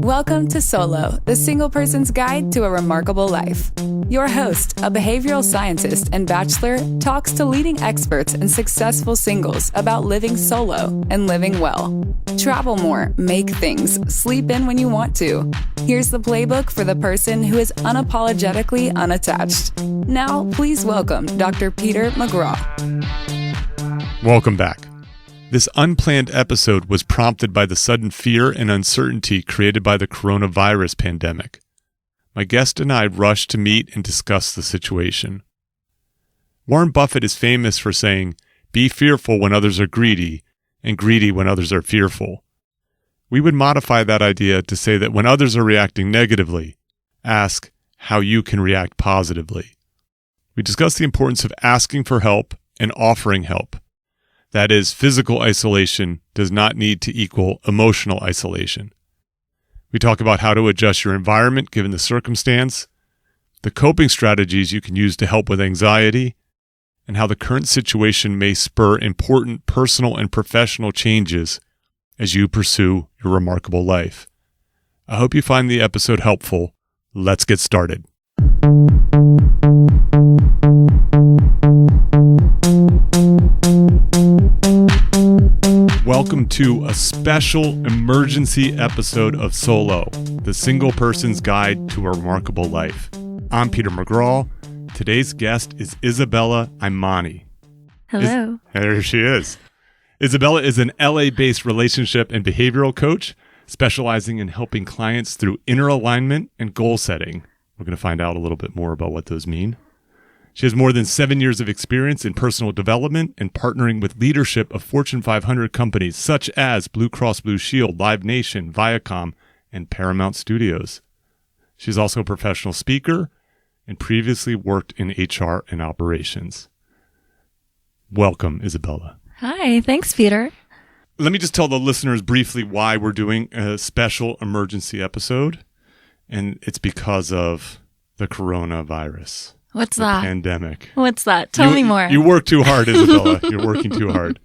Welcome to Solo, the single person's guide to a remarkable life. Your host, a behavioral scientist and bachelor, talks to leading experts and successful singles about living solo and living well. Travel more, make things, sleep in when you want to. Here's the playbook for the person who is unapologetically unattached. Now, please welcome Dr. Peter McGraw. Welcome back. This unplanned episode was prompted by the sudden fear and uncertainty created by the coronavirus pandemic. My guest and I rushed to meet and discuss the situation. Warren Buffett is famous for saying, "Be fearful when others are greedy, and greedy when others are fearful." We would modify that idea to say that when others are reacting negatively, ask how you can react positively. We discussed the importance of asking for help and offering help. That is, physical isolation does not need to equal emotional isolation. We talk about how to adjust your environment given the circumstance, the coping strategies you can use to help with anxiety, and how the current situation may spur important personal and professional changes as you pursue your remarkable life. I hope you find the episode helpful. Let's get started. Welcome to a special emergency episode of Solo, the single person's guide to a remarkable life. I'm Peter McGraw. Today's guest is Isabella Imani. Hello. There she is. Isabella is an LA-based relationship and behavioral coach, specializing in helping clients through inner alignment and goal setting. We're going to find out a little bit more about what those mean. She has more than 7 years of experience in personal development and partnering with leadership of Fortune 500 companies such as Blue Cross Blue Shield, Live Nation, Viacom, and Paramount Studios. She's also a professional speaker and previously worked in HR and operations. Welcome, Isabella. Hi, thanks, Peter. Let me just tell the listeners briefly why we're doing a special emergency episode, and it's because of the coronavirus. What's the that? Pandemic. What's that? Tell me more. You work too hard, Isabella. You're working too hard.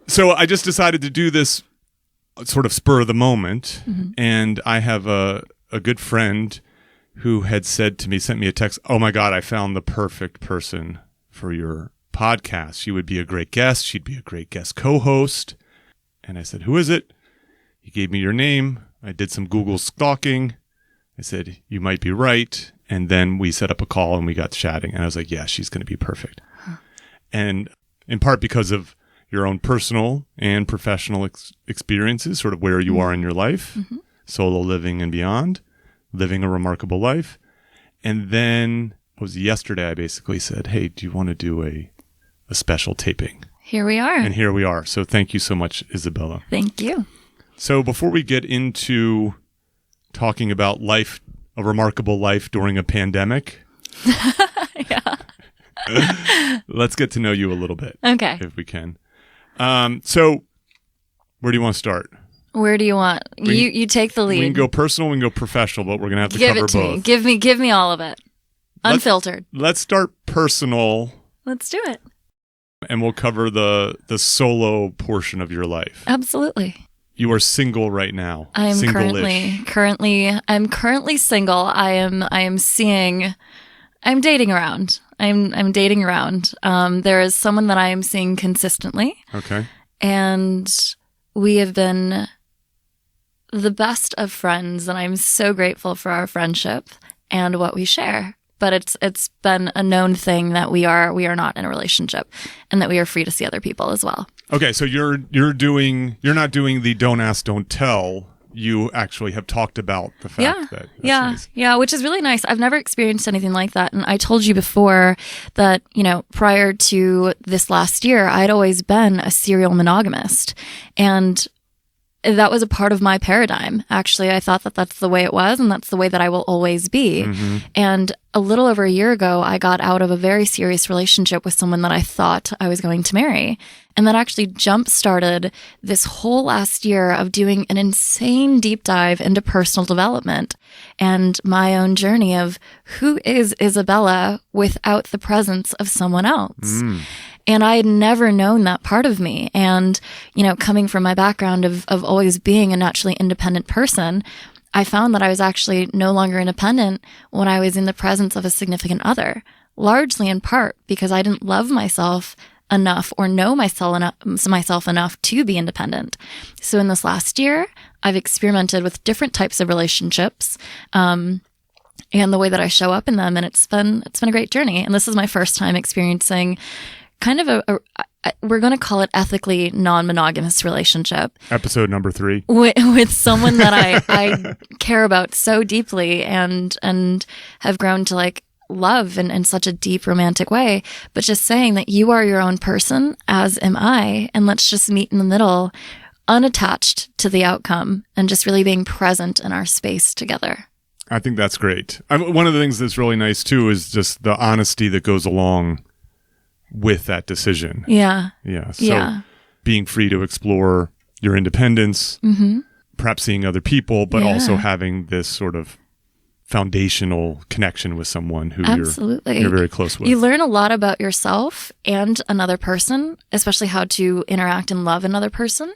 So I just decided to do this sort of spur of the moment, and I have a good friend who had said to me, sent me a text, "Oh my God, I found the perfect person for your podcast. She would be a great guest. She'd be a great guest co-host." And I said, "Who is it?" He gave me your name. I did some Google stalking. I said, "You might be right." And then we set up a call and we got chatting. And I was like, yeah, she's going to be perfect. And in part because of your own personal and professional experiences, sort of where you are in your life, solo living and beyond, living a remarkable life. And then it was yesterday I basically said, hey, do you want to do a special taping? Here we are. And here we are. So thank you so much, Isabella. Thank you. So before we get into talking about life, a remarkable life during a pandemic. Yeah. Let's get to know you a little bit. Okay. If we can. So where do you want to start? Where do you want? You take the lead. We can go personal, we can go professional, but we're going to have to cover both. Give it to me. Give me all of it. Unfiltered. Let's start personal. Let's do it. And we'll cover the solo portion of your life. Absolutely. You are single right now. I am Single-ish. currently single. I'm dating around. I'm dating around. There is someone that I am seeing consistently. Okay. And we have been the best of friends, and I'm so grateful for our friendship and what we share. But it's been a known thing that we are not in a relationship, and that we are free to see other people as well. Okay, so you're not doing the don't ask, don't tell. You actually have talked about the fact that that's nice. Yeah, which is really nice. I've never experienced anything like that. And I told you before that, prior to this last year, I'd always been a serial monogamist. And that was a part of my paradigm. Actually, I thought that that's the way it was, and that's the way that I will always be. And a little over a year ago, I got out of a very serious relationship with someone that I thought I was going to marry. And that actually jump-started this whole last year of doing an insane deep dive into personal development and my own journey of who is Isabella without the presence of someone else. And I had never known that part of me. And, coming from my background of always being a naturally independent person, I found that I was actually no longer independent when I was in the presence of a significant other, largely in part because I didn't love myself enough or know myself enough to be independent. So in this last year, I've experimented with different types of relationships, and the way that I show up in them. And it's been a great journey. And this is my first time experiencing kind of we're going to call it ethically non-monogamous relationship. Episode number 3. With someone that I care about so deeply and have grown to like love in such a deep romantic way. But just saying that you are your own person, as am I, and let's just meet in the middle, unattached to the outcome and just really being present in our space together. I think that's great. One of the things that's really nice too is just the honesty that goes along with that decision. Yeah. So being free to explore your independence, perhaps seeing other people, but also having this sort of foundational connection with someone who you're very close with. You learn a lot about yourself and another person, especially how to interact and love another person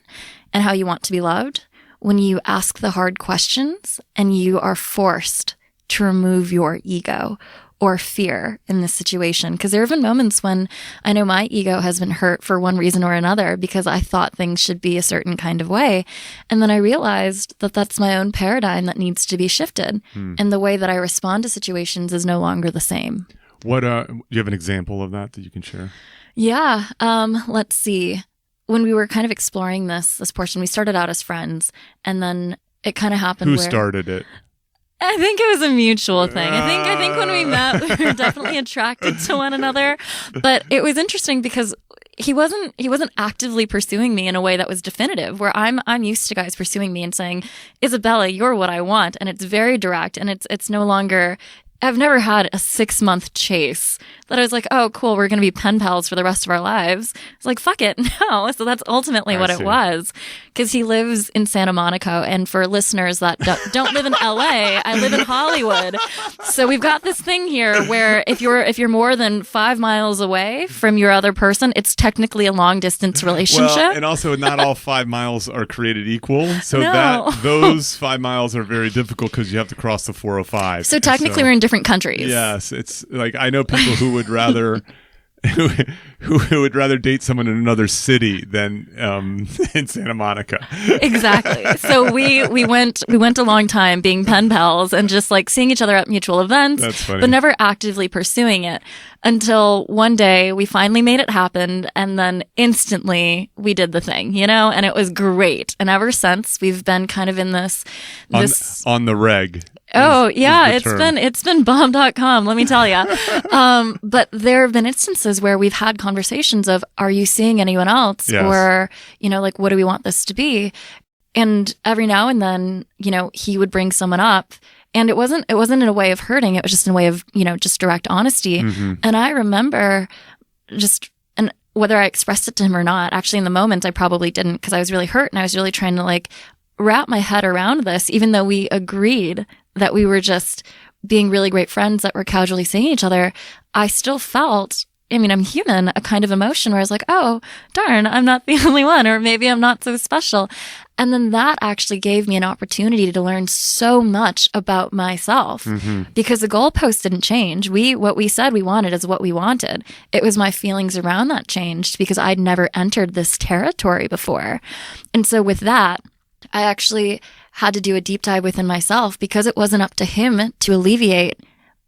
and how you want to be loved when you ask the hard questions and you are forced to remove your ego or fear in this situation. Because there have been moments when I know my ego has been hurt for one reason or another because I thought things should be a certain kind of way. And then I realized that that's my own paradigm that needs to be shifted. And the way that I respond to situations is no longer the same. What, do you have an example of that you can share? Yeah. Let's see. When we were kind of exploring this portion, we started out as friends and then it kind of happened. Who started it? I think it was a mutual thing. I think when we met, we were definitely attracted to one another. But it was interesting because he wasn't actively pursuing me in a way that was definitive, where I'm used to guys pursuing me and saying, Isabella, you're what I want. And it's very direct and it's no longer, I've never had a 6-month chase that I was like, oh, cool, we're going to be pen pals for the rest of our lives. It's like, fuck it, no. So that's ultimately what it was. Because he lives in Santa Monica. And for listeners that don't live in LA, I live in Hollywood. So we've got this thing here where if you're more than 5 miles away from your other person, it's technically a long distance relationship. Well, and also not all 5 miles are created equal. So those 5 miles are very difficult because you have to cross the 405. So technically we're in different countries. Yes. It's like, I know people who would rather who would rather date someone in another city than in Santa Monica. Exactly. So we went a long time being pen pals and just like seeing each other at mutual events. That's funny. But never actively pursuing it until one day we finally made it happen, and then instantly we did the thing, and it was great. And ever since we've been kind of in this on the reg. Oh, yeah, it's been bomb.com, let me tell you. But there have been instances where we've had conversations of, are you seeing anyone else? Yes. Or, like, what do we want this to be? And every now and then, he would bring someone up, and it wasn't in a way of hurting. It was just in a way of, just direct honesty. Mm-hmm. And I remember and whether I expressed it to him or not, actually in the moment, I probably didn't, because I was really hurt and I was really trying to like wrap my head around this, even though we agreed that we were just being really great friends that were casually seeing each other. I still felt, I'm human, a kind of emotion where I was like, oh, darn, I'm not the only one, or maybe I'm not so special. And then that actually gave me an opportunity to learn so much about myself, because the goalpost didn't change. What we said we wanted is what we wanted. It was my feelings around that changed because I'd never entered this territory before. And so with that, I actually had to do a deep dive within myself, because it wasn't up to him to alleviate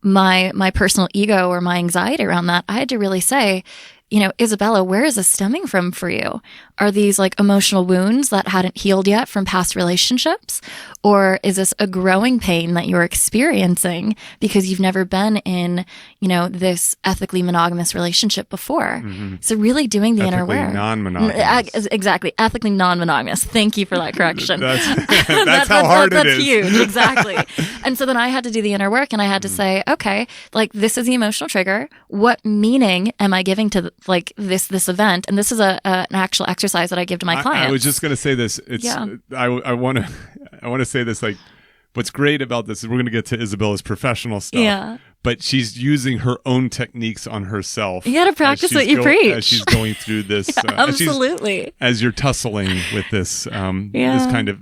my personal ego or my anxiety around that. I had to really say, Isabella, where is this stemming from for you? Are these like emotional wounds that hadn't healed yet from past relationships? Or is this a growing pain that you're experiencing because you've never been in, this ethically monogamous relationship before? Mm-hmm. So really doing the inner work. Ethically non-monogamous. Exactly. Ethically non-monogamous. Thank you for that correction. that's how hard it is. That's huge. Exactly. And so then I had to do the inner work and I had to say, okay, like this is the emotional trigger. What meaning am I giving to like this event? And this is an actual exercise that I give to my clients. I was just going to say this. I want to say this, like, what's great about this is we're going to get to Isabella's professional stuff. Yeah. But she's using her own techniques on herself. You got to practice what you preach. As she's going through this. Absolutely. As you're tussling with this, this kind of,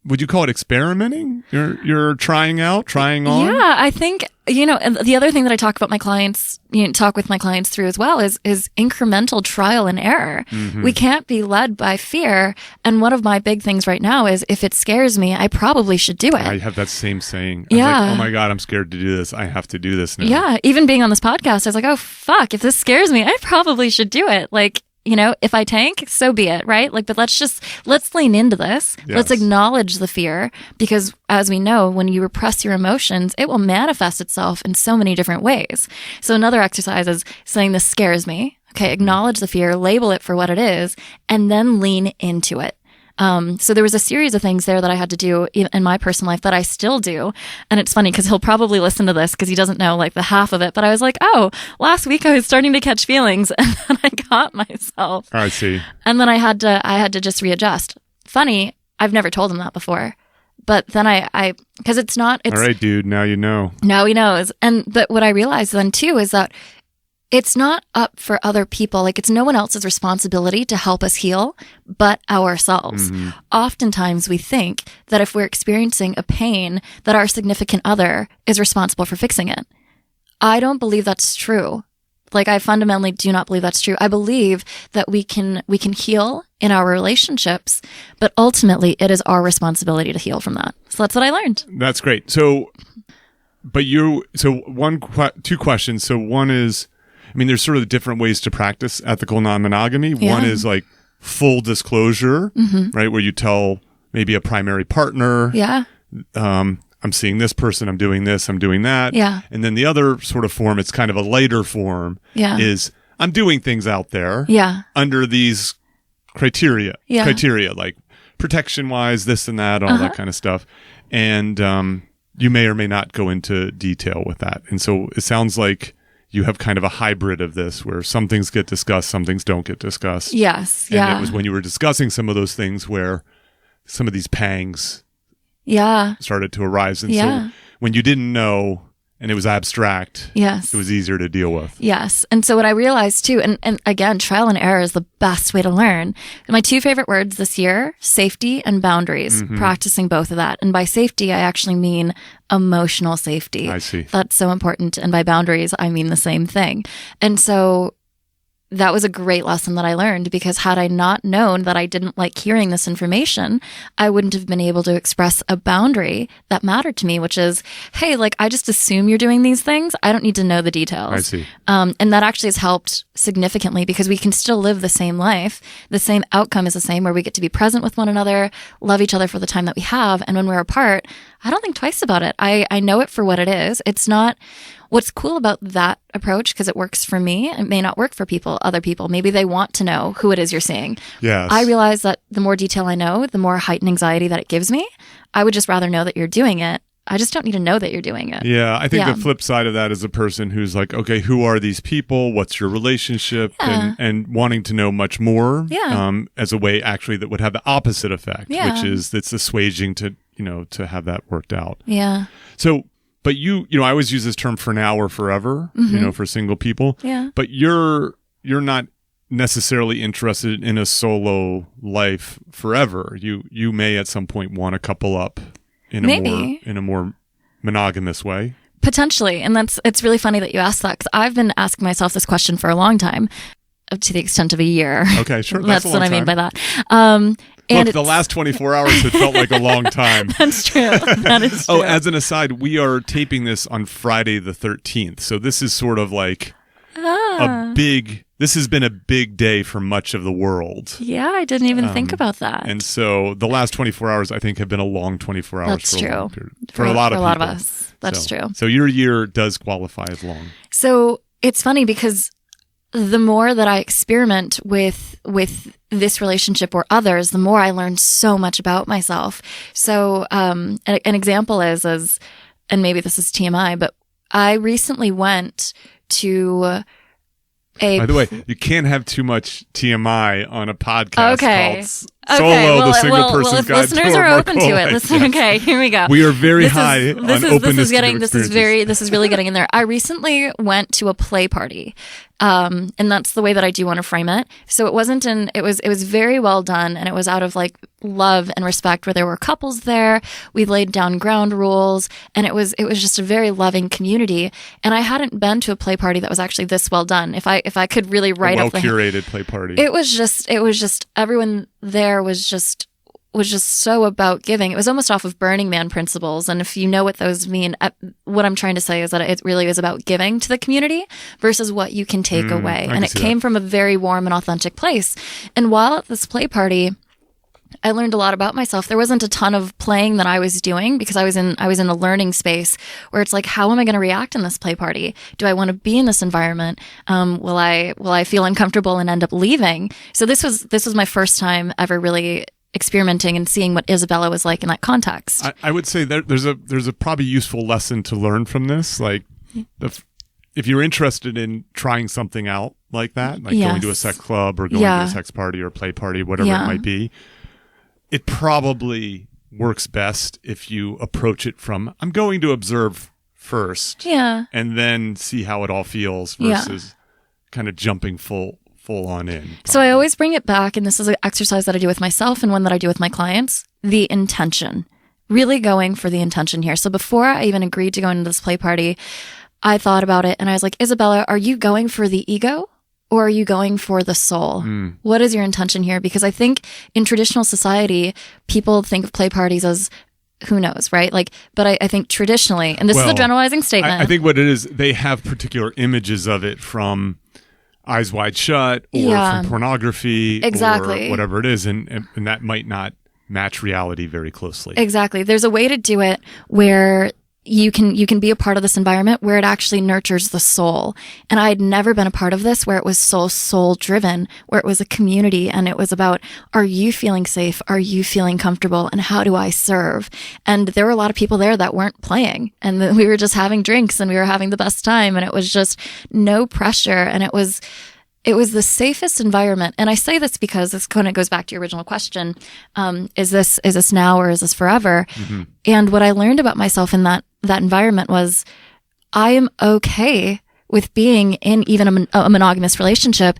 would you call it experimenting? You're trying on? Yeah, I think, and the other thing that I talk about my clients, talk with my clients through as well is incremental trial and error. Mm-hmm. We can't be led by fear. And one of my big things right now is if it scares me, I probably should do it. I have that same saying. I'm like, oh my God, I'm scared to do this. I have to do this now. Yeah. Even being on this podcast, I was like, oh, fuck, if this scares me, I probably should do it. Like, if I tank, so be it, right? Like, but let's lean into this. Yes. Let's acknowledge the fear because as we know, when you repress your emotions, it will manifest itself in so many different ways. So another exercise is saying this scares me. Okay. Acknowledge the fear, label it for what it is, and then lean into it. So there was a series of things there that I had to do in my personal life that I still do. And it's funny because he'll probably listen to this because he doesn't know like the half of it. But I was like, oh, last week I was starting to catch feelings and then I caught myself. I see. And then I had to just readjust. Funny, I've never told him that before. But then because it's all right, dude, now you know. Now he knows. But what I realized then too is that it's not up for other people. Like it's no one else's responsibility to help us heal but ourselves. Mm-hmm. Oftentimes we think that if we're experiencing a pain that our significant other is responsible for fixing it. I don't believe that's true. Like I fundamentally do not believe that's true. I believe that we can heal in our relationships, but ultimately it is our responsibility to heal from that. So that's what I learned. That's great. So, two questions. So one is, there's sort of different ways to practice ethical non-monogamy. Yeah. One is like full disclosure, mm-hmm. right? Where you tell maybe a primary partner, I'm seeing this person, I'm doing this, I'm doing that. Yeah. And then the other sort of form, it's kind of a lighter form, is I'm doing things out there under these criteria like protection-wise, this and that, all that kind of stuff. And you may or may not go into detail with that. And so it sounds like you have kind of a hybrid of this where some things get discussed, some things don't get discussed. Yes. And it was when you were discussing some of those things where some of these pangs started to arise. And so when you didn't know and it was abstract, it was easier to deal with. Yes. And so what I realized too, and again, trial and error is the best way to learn. My two favorite words this year, safety and boundaries, practicing both of that. And by safety, I actually mean emotional safety. I see. That's so important. And by boundaries, I mean the same thing. And so that was a great lesson that I learned because had I not known that I didn't like hearing this information, I wouldn't have been able to express a boundary that mattered to me, which is, hey, like I just assume you're doing these things. I don't need to know the details. I see. And that actually has helped significantly because we can still live the same life. The same outcome is the same where we get to be present with one another, love each other for the time that we have. And when we're apart, I don't think twice about it. I know it for what it is. It's not. What's cool about that approach, because it works for me, it may not work for other people. Maybe they want to know who it is you're seeing. Yes. I realize that the more detail I know, the more heightened anxiety that it gives me. I would just rather know that you're doing it. I just don't need to know that you're doing it. Yeah, I think the flip side of that is a person who's like, okay, who are these people? What's your relationship? And wanting to know much more as a way actually that would have the opposite effect, which is it's assuaging to have that worked out. Yeah. So, but I always use this term for now or forever, for single people. Yeah. But you're not necessarily interested in a solo life forever. You may at some point want to couple up in a more monogamous way. Potentially. And it's really funny that you asked that because I've been asking myself this question for a long time, to the extent of a year. Okay, sure. That's what I mean by that. Look, the last 24 hours had felt like a long time. That's true. That is true. Oh, as an aside, we are taping this on Friday the 13th. So this is sort of like a big this has been a big day for much of the world. Yeah, I didn't even think about that. And so the last 24 hours, I think, have been a long 24 hours. That's for true. A long period. For a lot of people. A lot of us. That's true. So your year does qualify as long. So it's funny because the more that I experiment with this relationship or others, the more I learn so much about myself. So an example is, and maybe this is TMI, but I recently went to By the way, you can't have too much TMI on a podcast called Solo, well, the Single Person's if Guide listeners to a are open to it. Remarkable Listen, Life. okay, here we go. We are very high on openness to new experiences. This is really getting in there. I recently went to a play party. And that's the way that I do want to frame it. So it was very well done, and it was out of like love and respect, where there were couples there. We laid down ground rules, and it was just a very loving community. And I hadn't been to a play party that was actually this well done. If I could really write up well curated play party. It was just everyone there was just so about giving. It was almost off of Burning Man principles. And if you know what those mean, what I'm trying to say is that it really is about giving to the community versus what you can take away. And it came from a very warm and authentic place. And while at this play party, I learned a lot about myself. There wasn't a ton of playing that I was doing because I was in a learning space where it's like, how am I going to react in this play party? Do I want to be in this environment? Will I feel uncomfortable and end up leaving? So this was my first time ever really experimenting and seeing what Isabella was like in that context. I would say that there's a probably useful lesson to learn from this. Like, if you're interested in trying something out like that, like going to a sex club or going to a sex party or play party, whatever it might be, it probably works best if you approach it from, I'm going to observe first, and then see how it all feels versus kind of jumping full on in. Probably. So I always bring it back, and this is an exercise that I do with myself and one that I do with my clients, the intention. Really going for the intention here. So before I even agreed to go into this play party, I thought about it and I was like, Isabella, are you going for the ego or are you going for the soul? What is your intention here? Because I think in traditional society, people think of play parties as who knows, right? Like, but I think traditionally, and this is a generalizing statement. I think what it is, they have particular images of it from Eyes Wide Shut or from pornography or whatever it is. And that might not match reality very closely. Exactly. There's a way to do it where you can be a part of this environment where it actually nurtures the soul. And I had never been a part of this where it was so soul driven, where it was a community and it was about, are you feeling safe? Are you feeling comfortable? And how do I serve? And there were a lot of people there that weren't playing, and we were just having drinks and we were having the best time. And it was just no pressure. And it was the safest environment. And I say this because this kind of goes back to your original question. Is this now or is this forever? Mm-hmm. And what I learned about myself in that environment was I am okay with being in even a monogamous relationship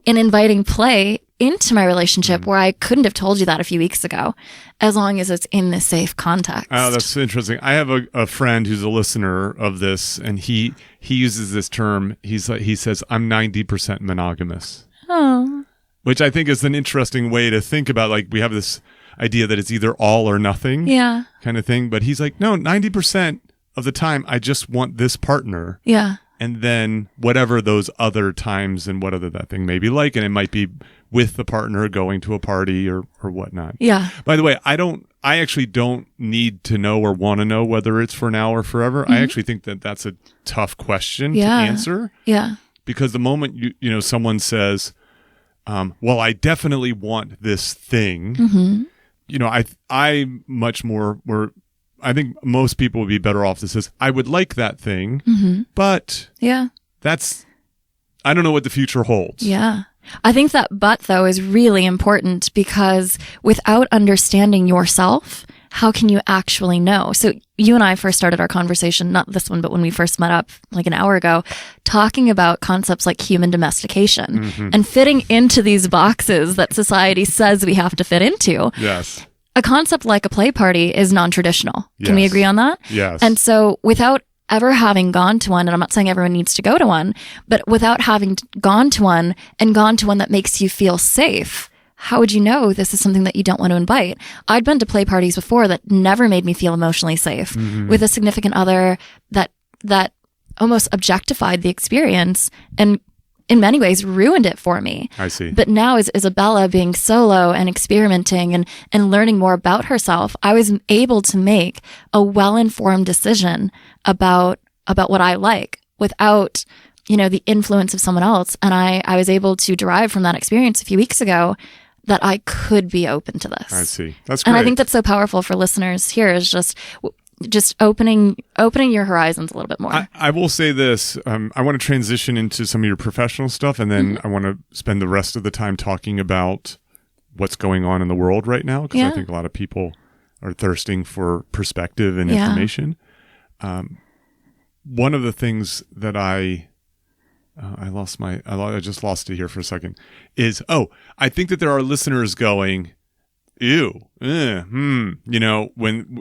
and inviting play into my relationship where I couldn't have told you that a few weeks ago, as long as it's in the safe context. Oh, that's interesting. I have a friend who's a listener of this, and he uses this term. He says, I'm 90% monogamous. Oh. Which I think is an interesting way to think about, like, we have this idea that it's either all or nothing kind of thing. But he's like, no, 90% of the time, I just want this partner. Yeah. And then whatever those other times and whatever that thing may be like, and it might be with the partner going to a party or whatnot. Yeah. By the way, I actually don't need to know or want to know whether it's for now or forever. Mm-hmm. I actually think that that's a tough question to answer. Yeah. Because the moment you know someone says, well, I definitely want this thing, I much more I think most people would be better off that says, I would like that thing, but I don't know what the future holds. Yeah. I think that but, though, is really important because without understanding yourself, how can you actually know? So you and I first started our conversation, not this one, but when we first met up like an hour ago, talking about concepts like human domestication and fitting into these boxes that society says we have to fit into. Yes. A concept like a play party is non-traditional. Yes. Can we agree on that? Yes. And so without ever having gone to one, and I'm not saying everyone needs to go to one, but without having gone to one and gone to one that makes you feel safe, how would you know this is something that you don't want to invite? I'd been to play parties before that never made me feel emotionally safe with a significant other that almost objectified the experience and in many ways ruined it for me. I see. But now as Isabella being solo and experimenting and learning more about herself, I was able to make a well-informed decision about what I like without, the influence of someone else. And I was able to derive from that experience a few weeks ago that I could be open to this. I see. That's great. And I think that's so powerful for listeners here is just opening your horizons a little bit more. I will say this. I want to transition into some of your professional stuff, and then I want to spend the rest of the time talking about what's going on in the world right now, because I think a lot of people are thirsting for perspective and information. One of the things that I just lost it here for a second is, I think that there are listeners going, ew, when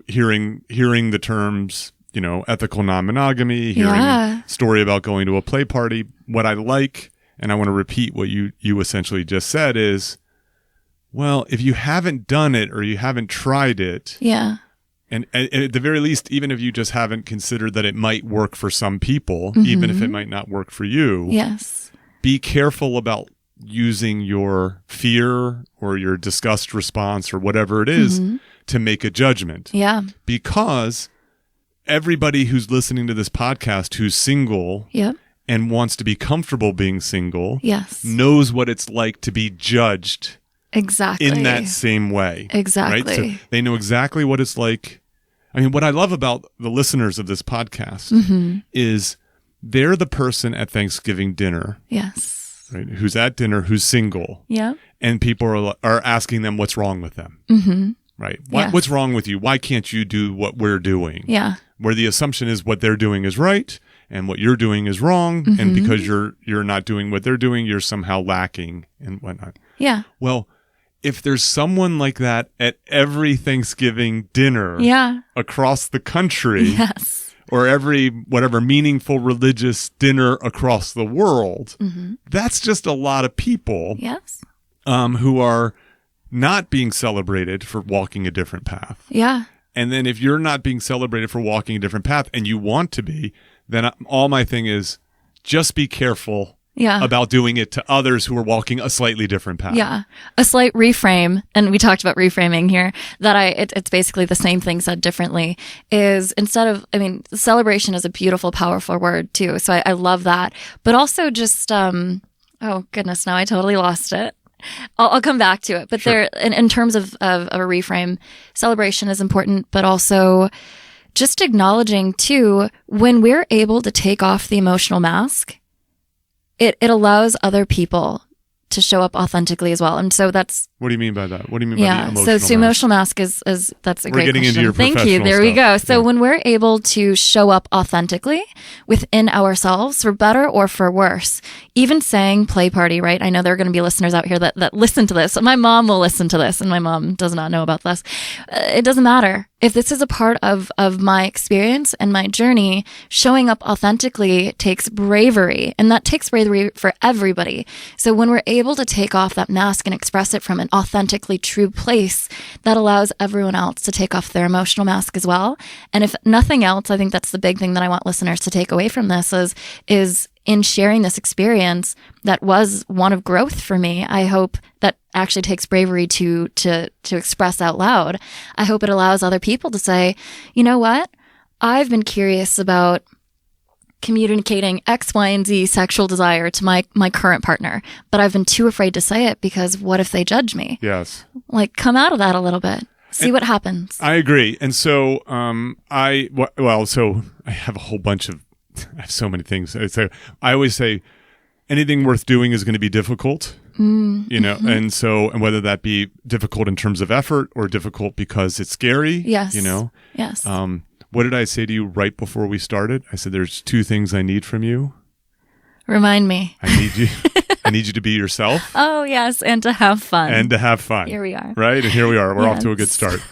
hearing the terms, ethical non-monogamy, hearing a story about going to a play party. What I like, and I want to repeat what you essentially just said is, well, if you haven't done it or you haven't tried it, and at the very least, even if you just haven't considered that it might work for some people, even if it might not work for you, be careful about using your fear or your disgust response or whatever it is to make a judgment. Yeah. Because everybody who's listening to this podcast who's single and wants to be comfortable being single knows what it's like to be judged in that same way. Exactly. Right? So they know exactly what it's like. I mean, what I love about the listeners of this podcast is they're the person at Thanksgiving dinner. Yes. Right? Who's at dinner, who's single. Yeah. And people are asking them what's wrong with them. Right? What's wrong with you? Why can't you do what we're doing? Yeah. Where the assumption is what they're doing is right and what you're doing is wrong. And because you're not doing what they're doing, you're somehow lacking and whatnot. Yeah. Well, if there's someone like that at every Thanksgiving dinner across the country, or every whatever meaningful religious dinner across the world, that's just a lot of people who are not being celebrated for walking a different path. Yeah. And then if you're not being celebrated for walking a different path and you want to be, then all my thing is just be careful about doing it to others who are walking a slightly different path. Yeah. A slight reframe, and we talked about reframing here, that it's basically the same thing said differently, is instead of, celebration is a beautiful, powerful word too. So I love that. But also just, oh goodness, now I totally lost it. I'll come back to it. But there, in terms of a reframe, celebration is important, but also just acknowledging too, when we're able to take off the emotional mask, it allows other people to show up authentically as well. And so that's... What do you mean by that? What do you mean by the emotional mask? So emotional mask is that's a great question. We're getting into your professional Thank you. There we stuff. go. So when we're able to show up authentically within ourselves, for better or for worse, even saying play party, right? I know there are going to be listeners out here that listen to this. My mom will listen to this, and my mom does not know about this. It doesn't matter. If this is a part of my experience and my journey, showing up authentically takes bravery, and that takes bravery for everybody. So when we're able to take off that mask and express it from an authentically true place, that allows everyone else to take off their emotional mask as well. And if nothing else, I think that's the big thing that I want listeners to take away from this is in sharing this experience that was one of growth for me. I hope that actually takes bravery to express out loud. I hope it allows other people to say, you know what? I've been curious about communicating X, Y, and Z sexual desire to my current partner, but I've been too afraid to say it because what if they judge me? Yes. Like, come out of that a little bit. See what happens. I agree. And so I have a whole bunch of, I have so many things. I always say anything worth doing is going to be difficult, and whether that be difficult in terms of effort or difficult because it's scary. Yes. Yes. What did I say to you right before we started? I said, there's two things I need from you. Remind me. I need you to be yourself. Oh, yes. And to have fun. Here we are. Right. And here we are. We're off to a good start.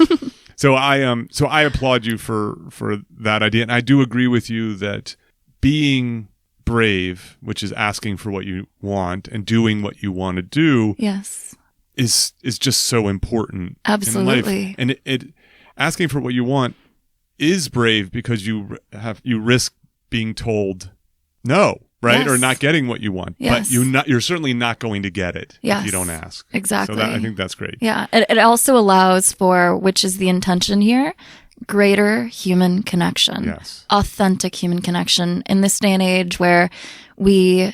So I applaud you for that idea. And I do agree with you that being brave, which is asking for what you want and doing what you want to do, is just so important. Absolutely. In life. And it asking for what you want is brave because you risk being told no. right? Yes. Or not getting what you want. Yes. But you're certainly not going to get it Yes. if you don't ask. Exactly. So I think that's great. Yeah. It also allows for, which is the intention here, greater human connection. Yes. Authentic human connection in this day and age where we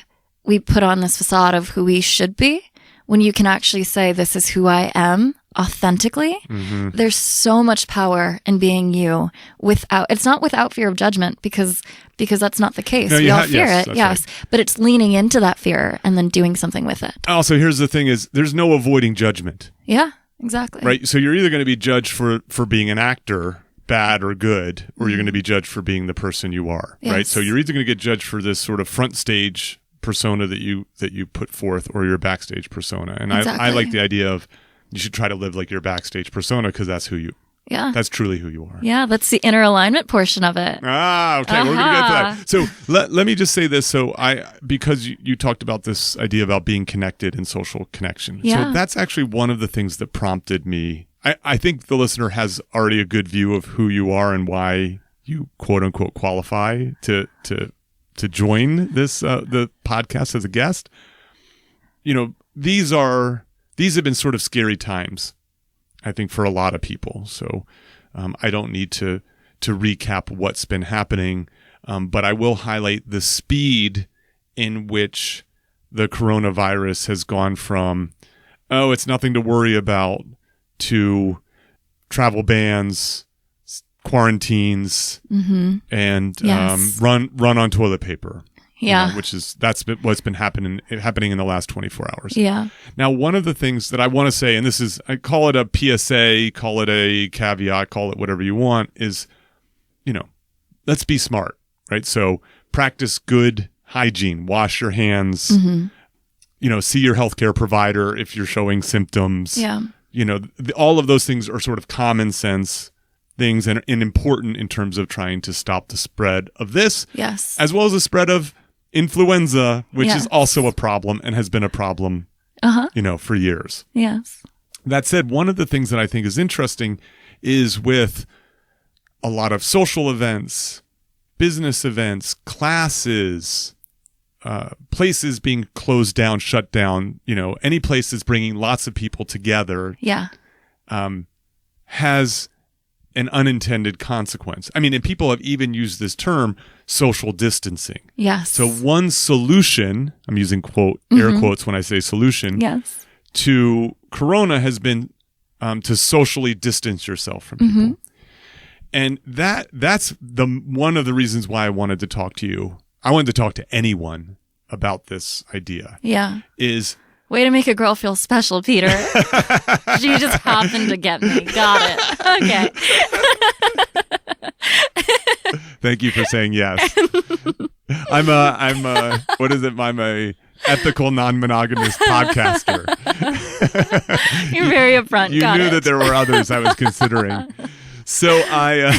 put on this facade of who we should be. When you can actually say, this is who I am authentically, there's so much power in being you it's not without fear of judgment because that's not the case. No, we all fear it. Yes. Right. But it's leaning into that fear and then doing something with it. Also, here's the thing is there's no avoiding judgment. Yeah, exactly. Right. So you're either going to be judged for being an actor, bad or good, or you're going to be judged for being the person you are. Yes. Right. So you're either going to get judged for this sort of front stage persona that you put forth or your backstage persona. And Exactly. I like the idea of you should try to live like your backstage persona because that's that's truly who you are. Yeah, that's the inner alignment portion of it. Okay, we're going to get to that. So let me just say this. So because you talked about this idea about being connected and social connection. Yeah. So that's actually one of the things that prompted me. I think the listener has already a good view of who you are and why you quote unquote qualify to join this the podcast as a guest. You know, these have been sort of scary times, I think, for a lot of people. So I don't need to recap what's been happening, but I will highlight the speed in which the coronavirus has gone from, it's nothing to worry about, to travel bans, quarantines, and Yes. run on toilet paper. Yeah. That's what's been happening in the last 24 hours. Yeah. Now, one of the things that I want to say, and I call it a PSA, call it a caveat, call it whatever you want, is, let's be smart, right? So practice good hygiene, wash your hands, see your healthcare provider if you're showing symptoms. Yeah. All of those things are sort of common sense things and important in terms of trying to stop the spread of this. Yes. As well as the spread of influenza, which Yes. is also a problem and has been a problem, for years. Yes. That said, one of the things that I think is interesting is with a lot of social events, business events, classes, places being closed down, shut down, any place that's bringing lots of people together, Yeah. has an unintended consequence. I mean, and people have even used this term, social distancing. Yes. So one solution, I'm using air quotes when I say solution, Yes. to corona has been to socially distance yourself from people. And that's one of the reasons why I wanted to talk to you. I wanted to talk to anyone about this idea. Yeah. Is Way to make a girl feel special, Peter. She just happened to get me. Got it. Okay. Thank you for saying yes. I'm what is it? I'm a ethical non-monogamous podcaster. You're very upfront. You Got knew it. that there were others I was considering. So I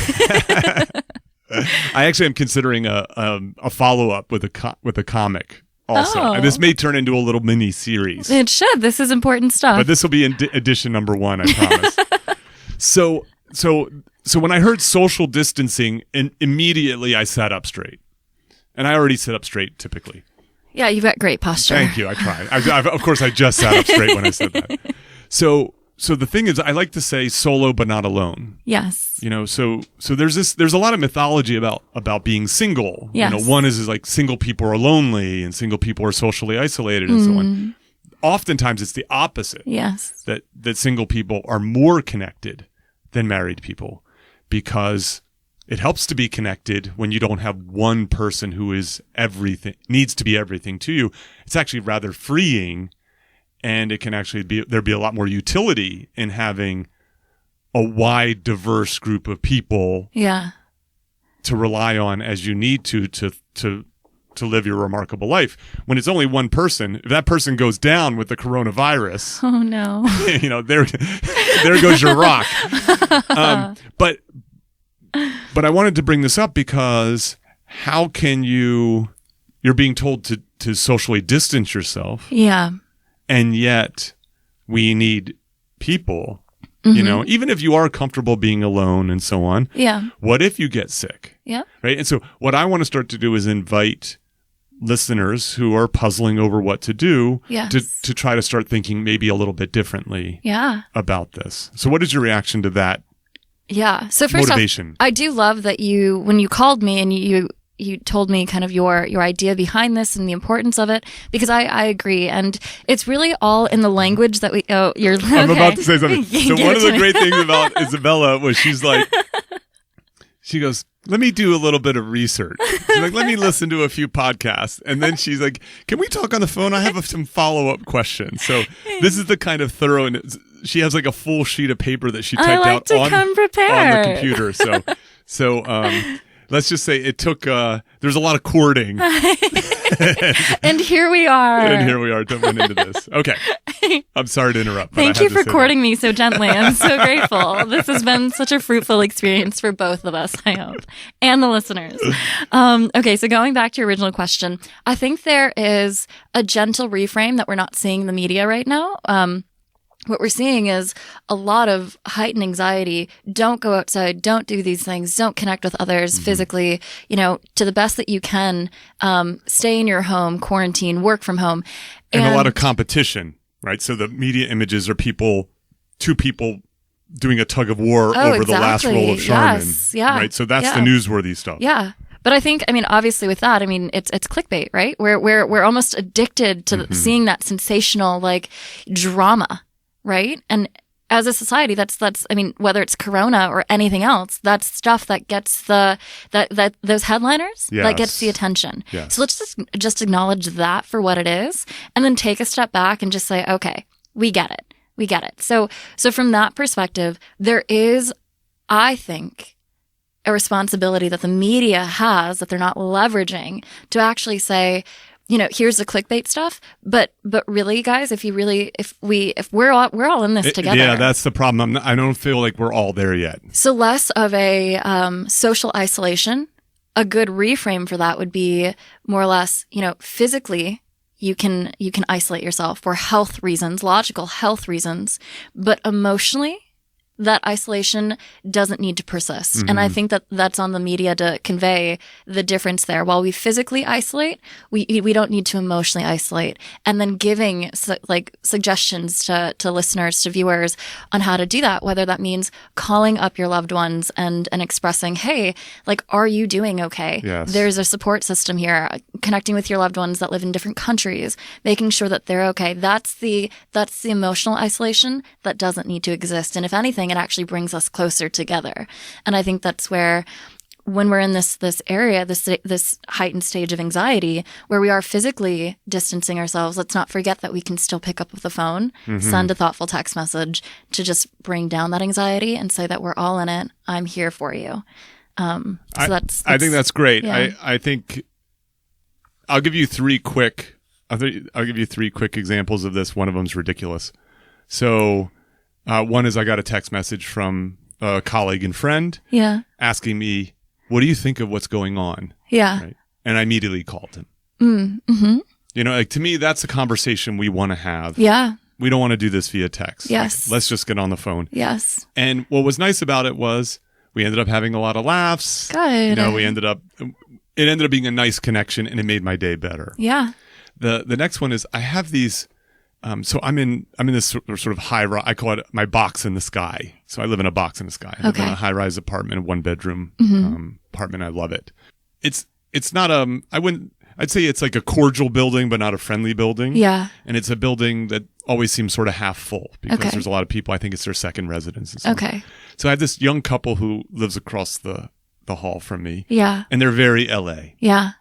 actually am considering a follow-up with a comic also. Oh. And this may turn into a little mini series. It should. This is important stuff. But this will be in edition number 1, I promise. So when I heard social distancing, immediately I sat up straight. And I already sit up straight typically. Yeah, you've got great posture. Thank you. I tried. Of course, I just sat up straight when I said that. So the thing is, I like to say solo but not alone. Yes. So there's a lot of mythology about being single. Yes. One is like single people are lonely and single people are socially isolated and so on. Oftentimes it's the opposite. Yes. That single people are more connected than married people because it helps to be connected when you don't have one person who is everything, needs to be everything to you. It's actually rather freeing, and it can actually there'd be a lot more utility in having a wide, diverse group of people to rely on as you need to live your remarkable life. When it's only one person, if that person goes down with the coronavirus, oh no, there goes your rock. But I wanted to bring this up because how can you're being told to socially distance yourself. Yeah. And yet we need people, even if you are comfortable being alone and so on. Yeah. What if you get sick? Yeah. Right. And so what I want to start to do is invite listeners who are puzzling over what to do Yes. to try to start thinking maybe a little bit differently about this. So what is your reaction to that? Yeah. So first motivation? off, I do love that when you called me and you told me kind of your idea behind this and the importance of it, because I agree. And it's really all in the language that you're okay. I'm about to say something. So Give one it of to the me. great things about Isabella was she goes, let me do a little bit of research. She's like, let me listen to a few podcasts. And then she's like, can we talk on the phone? I have some follow-up questions. So this is the kind of thorough, and she has like a full sheet of paper that she typed out on the computer. So let's just say it took, there's a lot of courting. And here we are. To went into this. Okay. I'm sorry to interrupt. Thank you for courting me so gently. I'm so grateful. This has been such a fruitful experience for both of us, I hope, and the listeners. Okay, so going back to your original question, I think there is a gentle reframe that we're not seeing in the media right now. What we're seeing is a lot of heightened anxiety. Don't go outside. Don't do these things. Don't connect with others physically. To the best that you can, stay in your home, quarantine, work from home. And a lot of competition, right? So the media images are two people doing a tug of war over the last roll of Charmin. Yes, yeah. Right? So that's the newsworthy stuff. Yeah. But I think, obviously with that, it's clickbait, right? We're almost addicted to seeing that sensational, drama. Right. And as a society, that's whether it's Corona or anything else, that's stuff that gets those headliners, that gets the attention. Yes. So let's just acknowledge that for what it is, and then take a step back and just say, okay, we get it. So from that perspective, there is, I think, a responsibility that the media has that they're not leveraging to actually say, here's the clickbait stuff, but really, guys, if we're all in this together. Yeah, that's the problem. I don't feel like we're all there yet. So less of a social isolation. A good reframe for that would be more or less, physically, you can isolate yourself for health reasons, logical health reasons, but emotionally, that isolation doesn't need to persist. And I think that's on the media to convey the difference there. While we physically isolate, we don't need to emotionally isolate. And then giving suggestions to listeners, to viewers on how to do that, whether that means calling up your loved ones and expressing, hey, are you doing okay? Yes. There's a support system here. Connecting with your loved ones that live in different countries, making sure that they're okay. That's the emotional isolation that doesn't need to exist. And if anything, it actually brings us closer together. And I think that's where, when we're in this area, this heightened stage of anxiety, where we are physically distancing ourselves, let's not forget that we can still pick up the phone, send a thoughtful text message to just bring down that anxiety and say that we're all in it. I'm here for you. I think that's great. Yeah. I think I'll give you three quick examples of this. One of them's ridiculous. So one is I got a text message from a colleague and friend asking me, what do you think of what's going on? Yeah. Right? And I immediately called him. Mm-hmm. To me, that's a conversation we want to have. Yeah. We don't want to do this via text. Yes. Let's just get on the phone. Yes. And what was nice about it was we ended up having a lot of laughs. Good. It ended up being a nice connection, and it made my day better. Yeah. The next one is I have these. So I'm in this sort of high rise. I call it my box in the sky. So I live in a box in the sky. I live in a high rise apartment, a 1-bedroom apartment. I love it. It's not I'd say it's like a cordial building, but not a friendly building. Yeah. And it's a building that always seems sort of half full because there's a lot of people. I think it's their second residence. And stuff. Okay. So I have this young couple who lives across the hall from me. Yeah. And they're very LA. Yeah.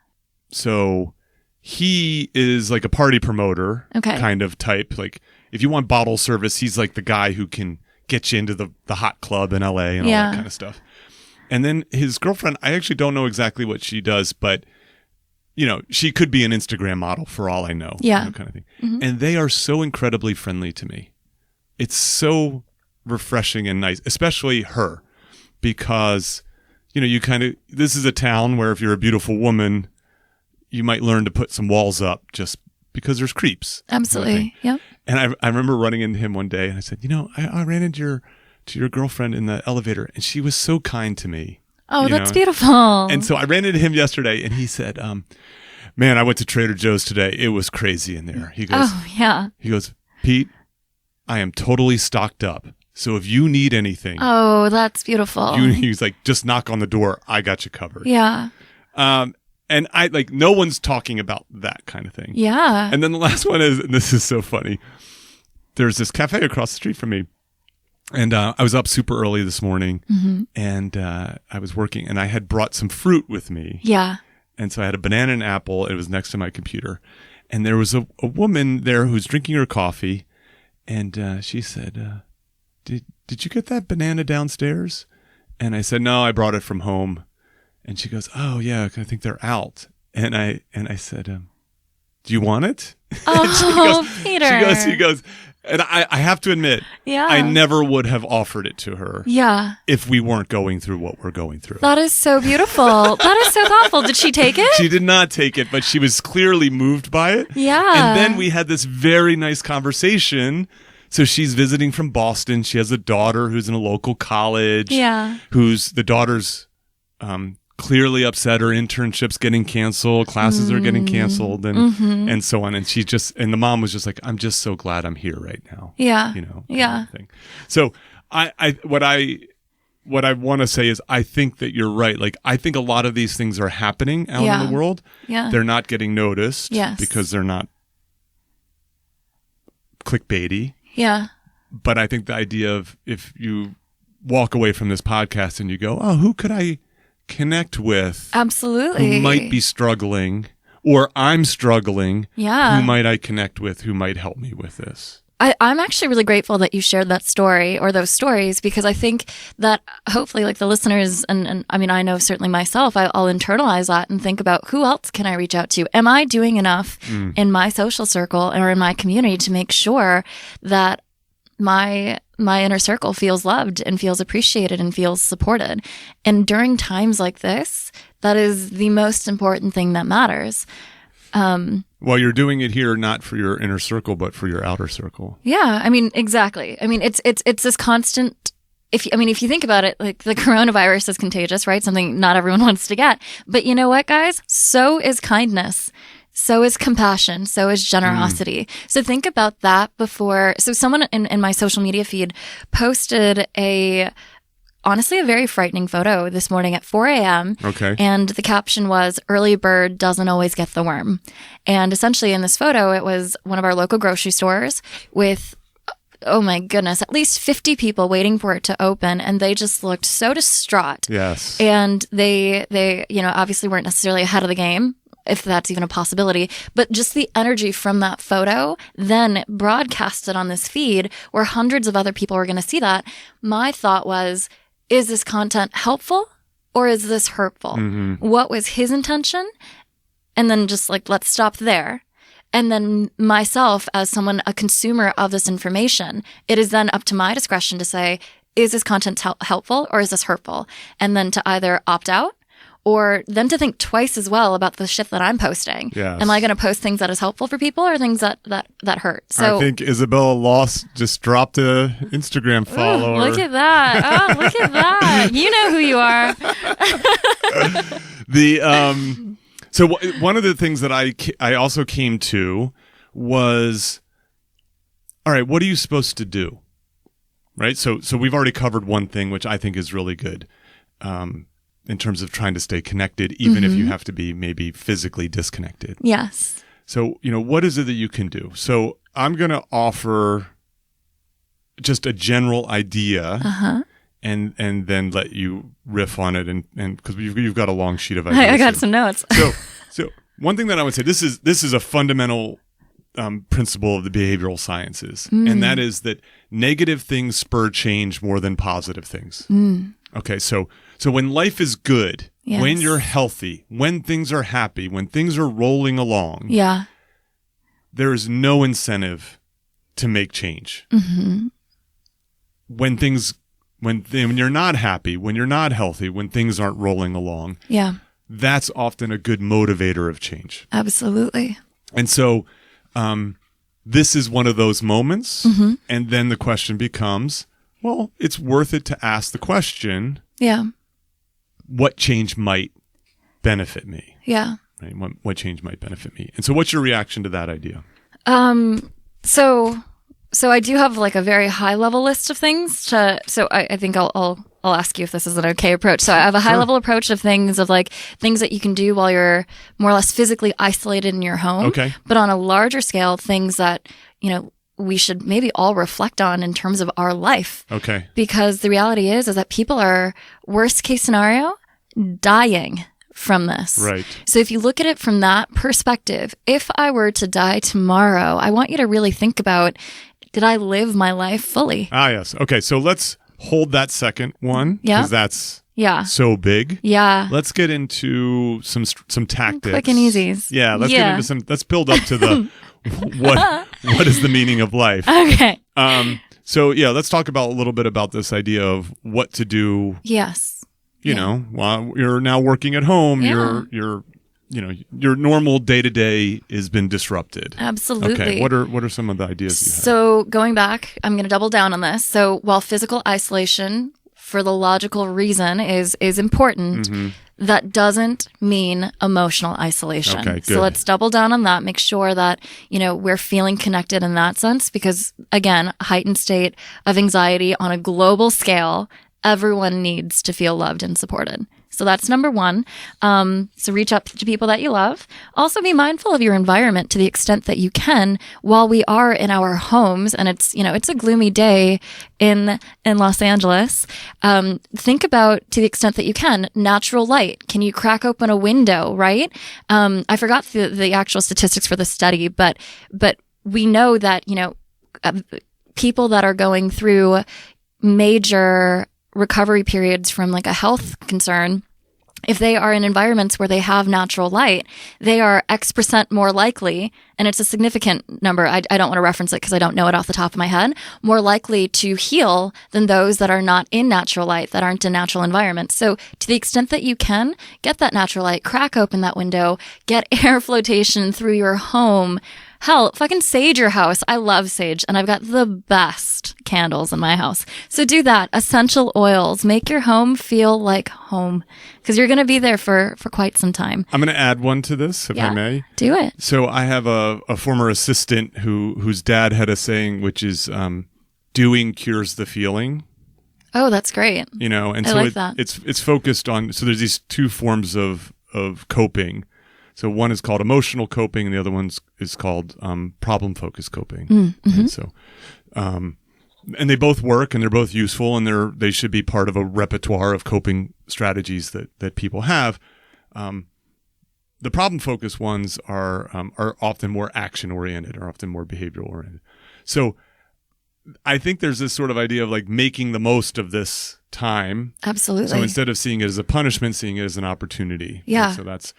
So he is like a party promoter kind of type. Like if you want bottle service, he's like the guy who can get you into the hot club in LA and all that kind of stuff. And then his girlfriend, I actually don't know exactly what she does, but she could be an Instagram model for all I know. Yeah. Kind of thing. And they are so incredibly friendly to me. It's so refreshing and nice, especially her, because, this is a town where if you're a beautiful woman, you might learn to put some walls up just because there's creeps. Absolutely. Yep. And I remember running into him one day and I said, I ran into your girlfriend in the elevator and she was so kind to me. Oh, that's beautiful. And so I ran into him yesterday and he said, Man, I went to Trader Joe's today. It was crazy in there. He goes, Oh, yeah. He goes, Pete, I am totally stocked up. So if you need anything, Oh, that's beautiful. he's like, just knock on the door. I got you covered. Yeah. And I like, no one's talking about that kind of thing. Yeah. And then the last one is, and this is so funny. There's this cafe across the street from me. And I was up super early this morning, and I was working, and I had brought some fruit with me. Yeah. And so I had a banana and apple. It was next to my computer. And there was a woman there who's drinking her coffee, and she said, did you get that banana downstairs? And I said, no, I brought it from home. And she goes, oh, yeah, I think they're out. And I said, do you want it? Oh, Peter. She goes, and I have to admit, Yeah. I never would have offered it to her Yeah. if we weren't going through what we're going through. That is so beautiful. That is so thoughtful. Did she take it? She did not take it, but she was clearly moved by it. Yeah. And then we had this very nice conversation. So she's visiting from Boston. She has a daughter who's in a local college. Yeah. Who's the daughter's clearly upset. Her internship's getting canceled. Classes are getting canceled, and so on. And she just, and the mom was just like, I'm just so glad I'm here right now. Yeah. You know. Yeah. Kind of thing. So what I want to say is I think that you're right. Like, I think a lot of these things are happening out in the world. Yeah. They're not getting noticed. Yes. Because they're not clickbaity. Yeah. But I think the idea of if you walk away from this podcast and you go, oh, who could I connect with? Absolutely. Who might be struggling, or I'm struggling. Yeah. Who might I connect with? Who might help me with this? I'm actually really grateful that you shared that story or those stories, because I think that hopefully, like, the listeners, and I mean, I know certainly myself, I'll internalize that and think about, who else can I reach out to? Am I doing enough in my social circle or in my community to make sure that my inner circle feels loved and feels appreciated and feels supported? And during times like this, that is the most important thing that matters. Well, you're doing it here not for your inner circle, but for your outer circle. Yeah, I mean, exactly. I mean, it's this constant. If you think about it, like, the coronavirus is contagious, right? Something not everyone wants to get. But you know what, guys? So is kindness. So is compassion. So is generosity. So think about that before. So someone in my social media feed posted honestly, a very frightening photo this morning at 4 a.m. Okay. And the caption was, "Early bird doesn't always get the worm." And essentially in this photo, it was one of our local grocery stores with, oh my goodness, at least 50 people waiting for it to open. And they just looked so distraught. Yes. And they obviously weren't necessarily ahead of the game, if that's even a possibility, but just the energy from that photo then broadcasted on this feed where hundreds of other people were going to see that. My thought was, is this content helpful or is this hurtful? What was his intention? And then just like, let's stop there. And then myself, as someone, a consumer of this information, it is then up to my discretion to say, is this content helpful or is this hurtful? And then to either opt out, or then to think twice as well about the shit that I'm posting. Yes. Am I going to post things that is helpful for people or things that hurt? So I think Isabella just dropped a Instagram follower. Look at that. Oh, look at that. You know who you are. So one of the things that I also came to was, all right, what are you supposed to do? Right? So we've already covered one thing, which I think is really good. In terms of trying to stay connected, even if you have to be maybe physically disconnected. Yes. So, what is it that you can do? So I'm going to offer just a general idea and then let you riff on it. And because you've got a long sheet of ideas. I got some notes. So one thing that I would say, this is a fundamental principle of the behavioral sciences. And that is that negative things spur change more than positive things. Okay, so when life is good, Yes. when you're healthy, when things are happy, when things are rolling along, Yeah. there is no incentive to make change. When you're not happy, when you're not healthy, when things aren't rolling along, Yeah. that's often a good motivator of change. Absolutely. And so this is one of those moments, and then the question becomes, well, it's worth it to ask the question, Yeah. what change might benefit me, Yeah. right? What change might benefit me? And so what's your reaction to that idea? So I do have like a very high level list of things so I think I'll ask you if this is an okay approach. So I have a high level approach of things that you can do while you're more or less physically isolated in your home. Okay. But on a larger scale, things that, we should maybe all reflect on in terms of our life. Okay. Because the reality is that people are, worst case scenario, dying from this. Right. So if you look at it from that perspective, if I were to die tomorrow, I want you to really think about, did I live my life fully? Ah, yes. Okay. So let's hold that second one. Yeah. Because that's Yeah. so big. Yeah. Let's get into some tactics. Quick and easies. Yeah. Let's build up to the, what is the meaning of life? Okay. So yeah, let's talk about a little bit about this idea of what to do. Yes. You know, while you're now working at home, Yeah. your normal day-to-day has been disrupted. Absolutely. Okay. What are some of the ideas you have? So going back, I'm going to double down on this. So while physical isolation, for the logical reason, is important, that doesn't mean emotional isolation. Okay, good. So let's double down on that. Make sure that, we're feeling connected in that sense, because again, heightened state of anxiety on a global scale, everyone needs to feel loved and supported. So that's number one. So reach out to people that you love. Also be mindful of your environment to the extent that you can while we are in our homes. And it's a gloomy day in Los Angeles. Think about, to the extent that you can, natural light. Can you crack open a window, right? I forgot the actual statistics for the study, but we know that, people that are going through major recovery periods from like a health concern, if they are in environments where they have natural light, they are X% more likely, and it's a significant number. I don't want to reference it because I don't know it off the top of my head, more likely to heal than those that are not in natural light, that aren't in natural environments. So to the extent that you can, get that natural light, crack open that window, get air flotation through your home. Hell, fucking sage your house. I love sage, and I've got the best candles in my house. So do that. Essential oils. Make your home feel like home, because you're going to be there for quite some time. I'm going to add one to this, if I may. Do it. So I have a former assistant whose dad had a saying, which is doing cures the feeling. Oh, that's great. And I so like that. It's focused on, so there's these two forms of coping. So one is called emotional coping, and the other one is called problem-focused coping. Mm-hmm. And so, and they both work, and they're both useful, and they should be part of a repertoire of coping strategies that people have. The problem-focused ones are often more action-oriented, or often more behavioral-oriented. So I think there's this sort of idea of like making the most of this time. Absolutely. So instead of seeing it as a punishment, seeing it as an opportunity. Yeah. And so that's.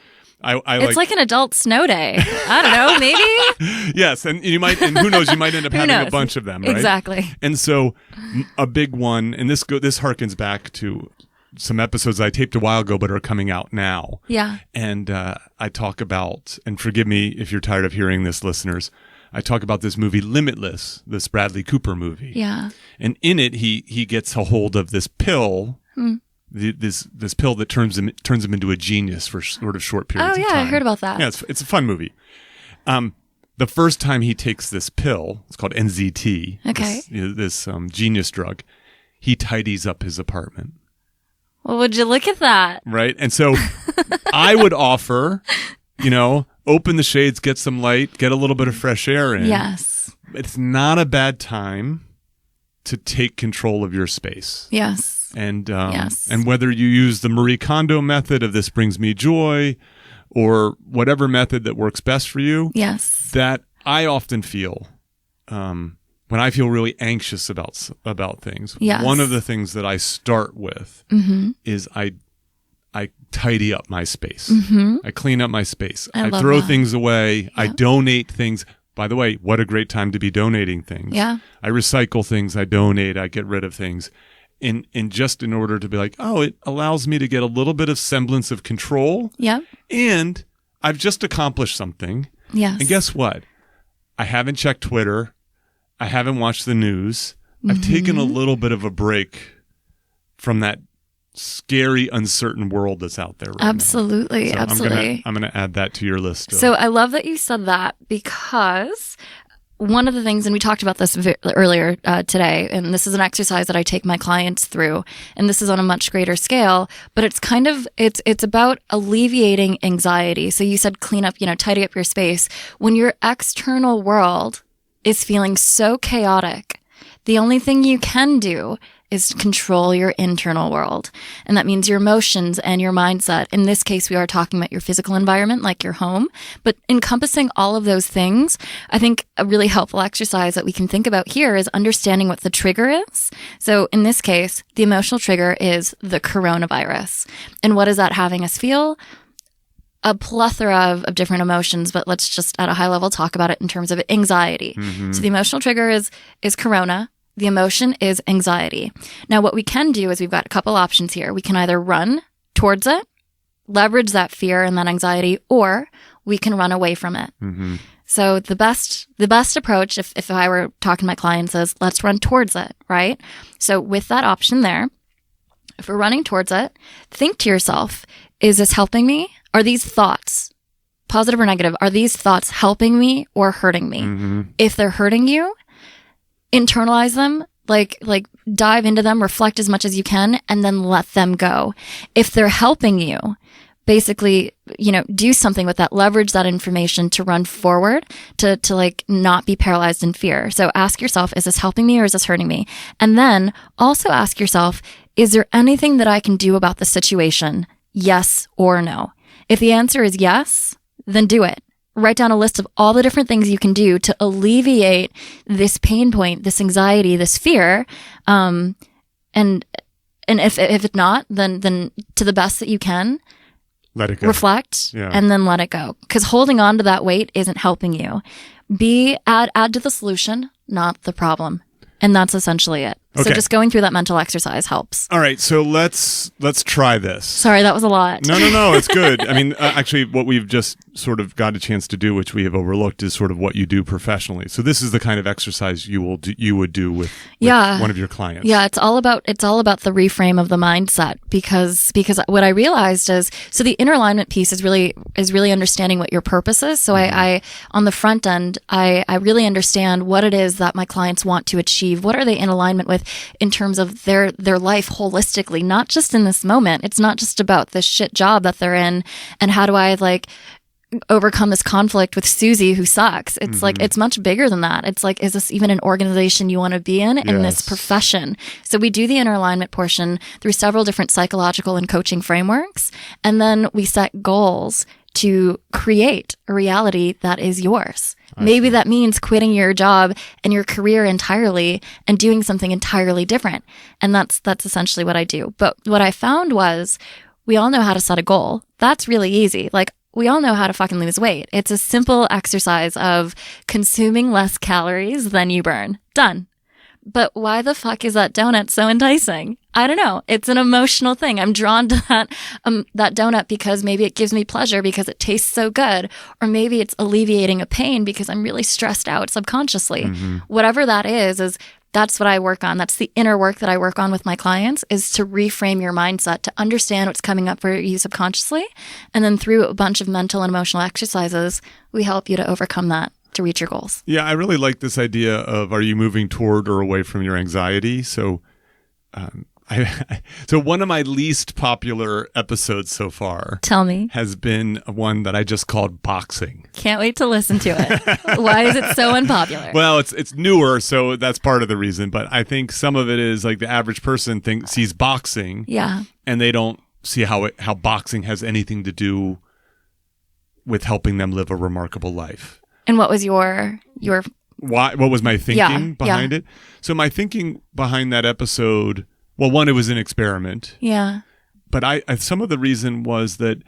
It's like an adult snow day. I don't know, maybe. Yes, and who knows, you might end up having a bunch of them, right? Exactly. And so a big one, and this harkens back to some episodes I taped a while ago but are coming out now. Yeah. And I talk about, and forgive me if you're tired of hearing this, listeners, I talk about this movie Limitless, this Bradley Cooper movie. Yeah. And in it, he gets a hold of this pill. This pill that turns him into a genius for sort of short periods of time. Oh yeah, I heard about that. Yeah, it's a fun movie. The first time he takes this pill, it's called NZT. Okay. This genius drug. He tidies up his apartment. Well, would you look at that? Right, and so I would offer, open the shades, get some light, get a little bit of fresh air in. Yes. It's not a bad time to take control of your space. Yes. And yes. And whether you use the Marie Kondo method of this brings me joy, or whatever method that works best for you. Yes. That I often feel when I feel really anxious about things. Yes. One of the things that I start with is I tidy up my space. I clean up my space. I throw things away. Yeah. I donate things. By the way, what a great time to be donating things. Yeah. I recycle things. I donate. I get rid of things. In order to be like, oh, it allows me to get a little bit of semblance of control. Yeah. And I've just accomplished something. Yes. And guess what? I haven't checked Twitter. I haven't watched the news. I've taken a little bit of a break from that scary, uncertain world that's out there right Absolutely. now. So Absolutely. I'm gonna add that to your list. So I love that you said that, because one of the things, and we talked about this earlier today, and this is an exercise that I take my clients through, and this is on a much greater scale, but it's kind of, it's about alleviating anxiety. So you said clean up, tidy up your space. When your external world is feeling so chaotic, the only thing you can do is control your internal world. And that means your emotions and your mindset. In this case, we are talking about your physical environment, like your home, but encompassing all of those things. I think a really helpful exercise that we can think about here is understanding what the trigger is. So in this case, the emotional trigger is the coronavirus. And what is that having us feel? A plethora of different emotions, but let's just at a high level talk about it in terms of anxiety. Mm-hmm. So the emotional trigger is corona. The emotion is anxiety. Now, what we can do is we've got a couple options here. We can either run towards it, leverage that fear and that anxiety, or we can run away from it. Mm-hmm. So the best approach, if I were talking to my clients, is let's run towards it, right? So with that option there, if we're running towards it, think to yourself, is this helping me? Are these thoughts, positive or negative, are these thoughts helping me or hurting me? Mm-hmm. If they're hurting you, internalize them, like dive into them, reflect as much as you can, and then let them go. If they're helping you, basically, do something with that, leverage that information to run forward, to not be paralyzed in fear. So ask yourself, is this helping me or is this hurting me? And then also ask yourself, is there anything that I can do about the situation? Yes or no? If the answer is yes, then do it. Write down a list of all the different things you can do to alleviate this pain point, this anxiety, this fear. And if it's not, then to the best that you can, let it go. Reflect, and then let it go. Because holding on to that weight isn't helping you. Add to the solution, not the problem. And that's essentially it. Okay. So just going through that mental exercise helps. All right. So let's try this. Sorry, that was a lot. No. It's good. I mean, actually, what we've just sort of got a chance to do, which we have overlooked, is sort of what you do professionally. So this is the kind of exercise you would do with one of your clients. Yeah. It's all about the reframe of the mindset, because what I realized is, so the inner alignment piece is really understanding what your purpose is. So I on the front end, I really understand what it is that my clients want to achieve. What are they in alignment with in terms of their life holistically, not just in this moment. It's not just about this shit job that they're in and how do I overcome this conflict with Susie who sucks. It's it's much bigger than that. It's is this even an organization you want to be in this profession? So we do the inner alignment portion through several different psychological and coaching frameworks. And then we set goals to create a reality that is yours. Maybe that means quitting your job and your career entirely and doing something entirely different. And that's essentially what I do. But what I found was we all know how to set a goal. That's really easy. We all know how to fucking lose weight. It's a simple exercise of consuming less calories than you burn. Done. But why the fuck is that donut so enticing? I don't know. It's an emotional thing. I'm drawn to that donut because maybe it gives me pleasure because it tastes so good, or maybe it's alleviating a pain because I'm really stressed out subconsciously. Mm-hmm. Whatever that is that's what I work on. That's the inner work that I work on with my clients, is to reframe your mindset, to understand what's coming up for you subconsciously. And then through a bunch of mental and emotional exercises, we help you to overcome that, to reach your goals. Yeah, I really like this idea of, are you moving toward or away from your anxiety? So so one of my least popular episodes so far, tell me, has been one that I just called boxing. Can't wait to listen to it. Why is it so unpopular? Well, it's newer, so that's part of the reason. But I think some of it is the average person sees boxing, and they don't see how boxing has anything to do with helping them live a remarkable life. And what was your what was my thinking behind it? So my thinking behind that episode, well, one, it was an experiment. Yeah. But some of the reason was that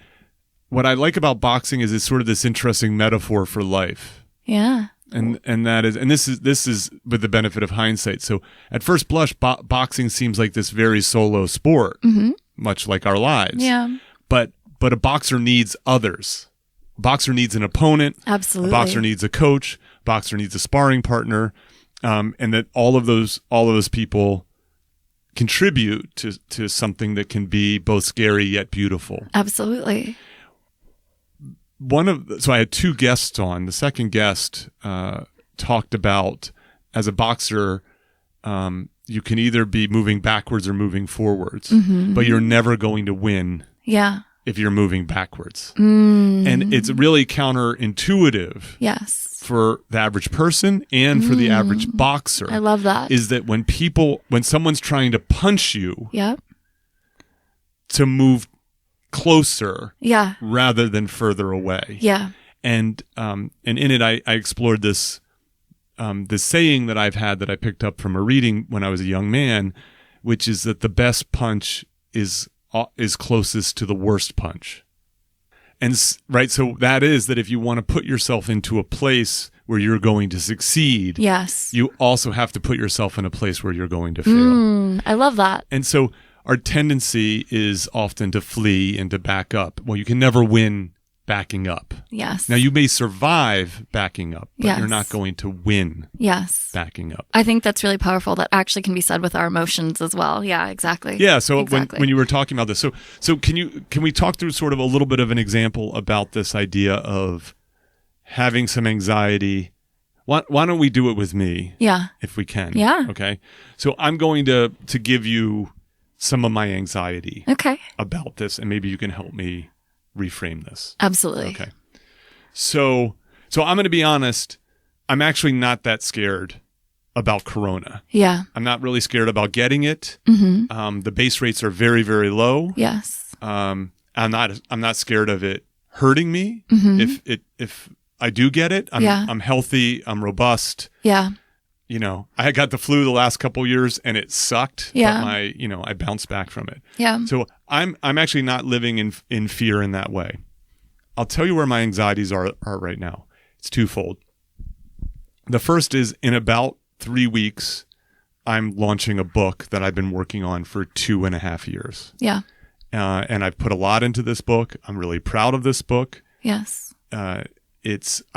what I like about boxing is it's sort of this interesting metaphor for life. Yeah. And that is, and this is with the benefit of hindsight. So at first blush, boxing seems like this very solo sport, much like our lives. Yeah. But a boxer needs others. A boxer needs an opponent. Absolutely. A boxer needs a coach. A boxer needs a sparring partner. And that all of those people contribute to something that can be both scary yet beautiful. Absolutely. So I had two guests on. The second guest talked about, as a boxer, you can either be moving backwards or moving forwards, but you're never going to win if you're moving backwards. And it's really counterintuitive. Yes. For the average person and for the average boxer. I love that. Is that when someone's trying to punch you to move closer rather than further away. Yeah. And in it, I explored this saying that I've had that I picked up from a reading when I was a young man, which is that the best punch is closest to the worst punch. And right, so that is that if you want to put yourself into a place where you're going to succeed, you also have to put yourself in a place where you're going to fail. I love that. And so our tendency is often to flee and to back up. Well, you can never win backing up. Yes. Now, you may survive backing up, but Yes. you're not going to win Yes. backing up. I think that's really powerful. That actually can be said with our emotions as well. Yeah, exactly. Yeah. So Exactly. when you were talking about this, so can we talk through sort of a little bit of an example about this idea of having some anxiety? Why don't we do it with me? Yeah. If we can. Yeah. Okay. So I'm going to give you some of my anxiety Okay. about this, and maybe you can help me reframe this. Absolutely. Okay. So I'm going to be honest. I'm actually not that scared about corona. Yeah. I'm not really scared about getting it. Mm-hmm. The base rates are very, very low. Yes. I'm not scared of it hurting me. Mm-hmm. If I do get it, I'm healthy. I'm robust. Yeah. You know, I got the flu the last couple of years and it sucked. Yeah. But I bounced back from it. Yeah. So I'm actually not living in fear in that way. I'll tell you where my anxieties are right now. It's twofold. The first is, in about 3 weeks, I'm launching a book that I've been working on for 2.5 years. Yeah. And I've put a lot into this book. I'm really proud of this book. Yes. I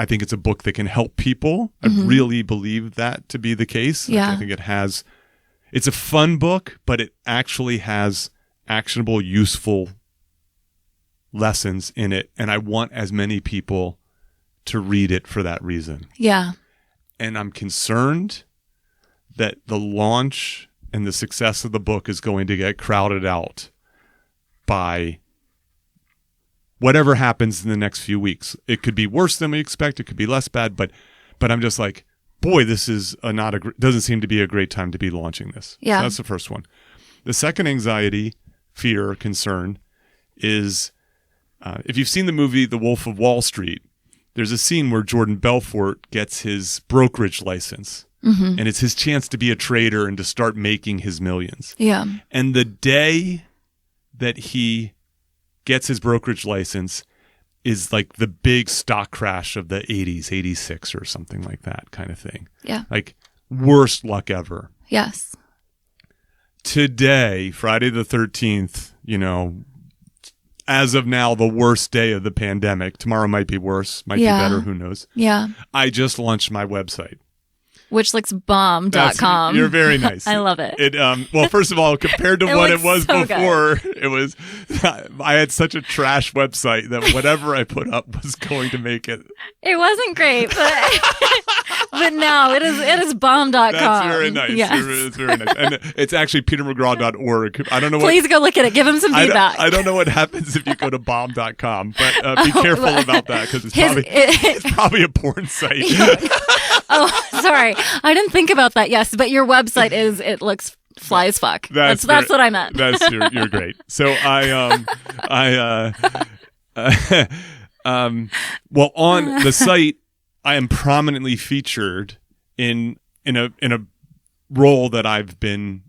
think it's a book that can help people. I really believe that to be the case. Yeah. I think it's a fun book, but it actually has actionable, useful lessons in it. And I want as many people to read it for that reason. Yeah. And I'm concerned that the launch and the success of the book is going to get crowded out by whatever happens in the next few weeks. It could be worse than we expect. It could be less bad, but I'm just like, boy, this is doesn't seem to be a great time to be launching this. Yeah. So that's the first one. The second anxiety, fear, concern is, if you've seen the movie The Wolf of Wall Street, there's a scene where Jordan Belfort gets his brokerage license. And it's his chance to be a trader and to start making his millions. Yeah. And the day that he gets his brokerage license is like the big stock crash of the 80s, 86 or something like that kind of thing. Yeah. Like worst luck ever. Yes. Today, Friday the 13th, as of now, the worst day of the pandemic. Tomorrow might be worse, might be better, who knows. Yeah. I just launched my website. Which looks bomb.com. You're very nice. I love it. Well, first of all, compared to what it was so before, I had such a trash website that whatever I put up was going to make it. It wasn't great, but now it is bomb.com. That's very nice. Yes. It's very nice. And it's actually petermcgraw.org. I don't know Please go look at it. Give him some feedback. I don't know what happens if you go to bomb.com, but be careful about that because it's probably a porn site. Oh, sorry. I didn't think about that. Yes, but your website it looks fly as fuck. That's what I meant. You're great. So well, on the site, I am prominently featured in a role that I've been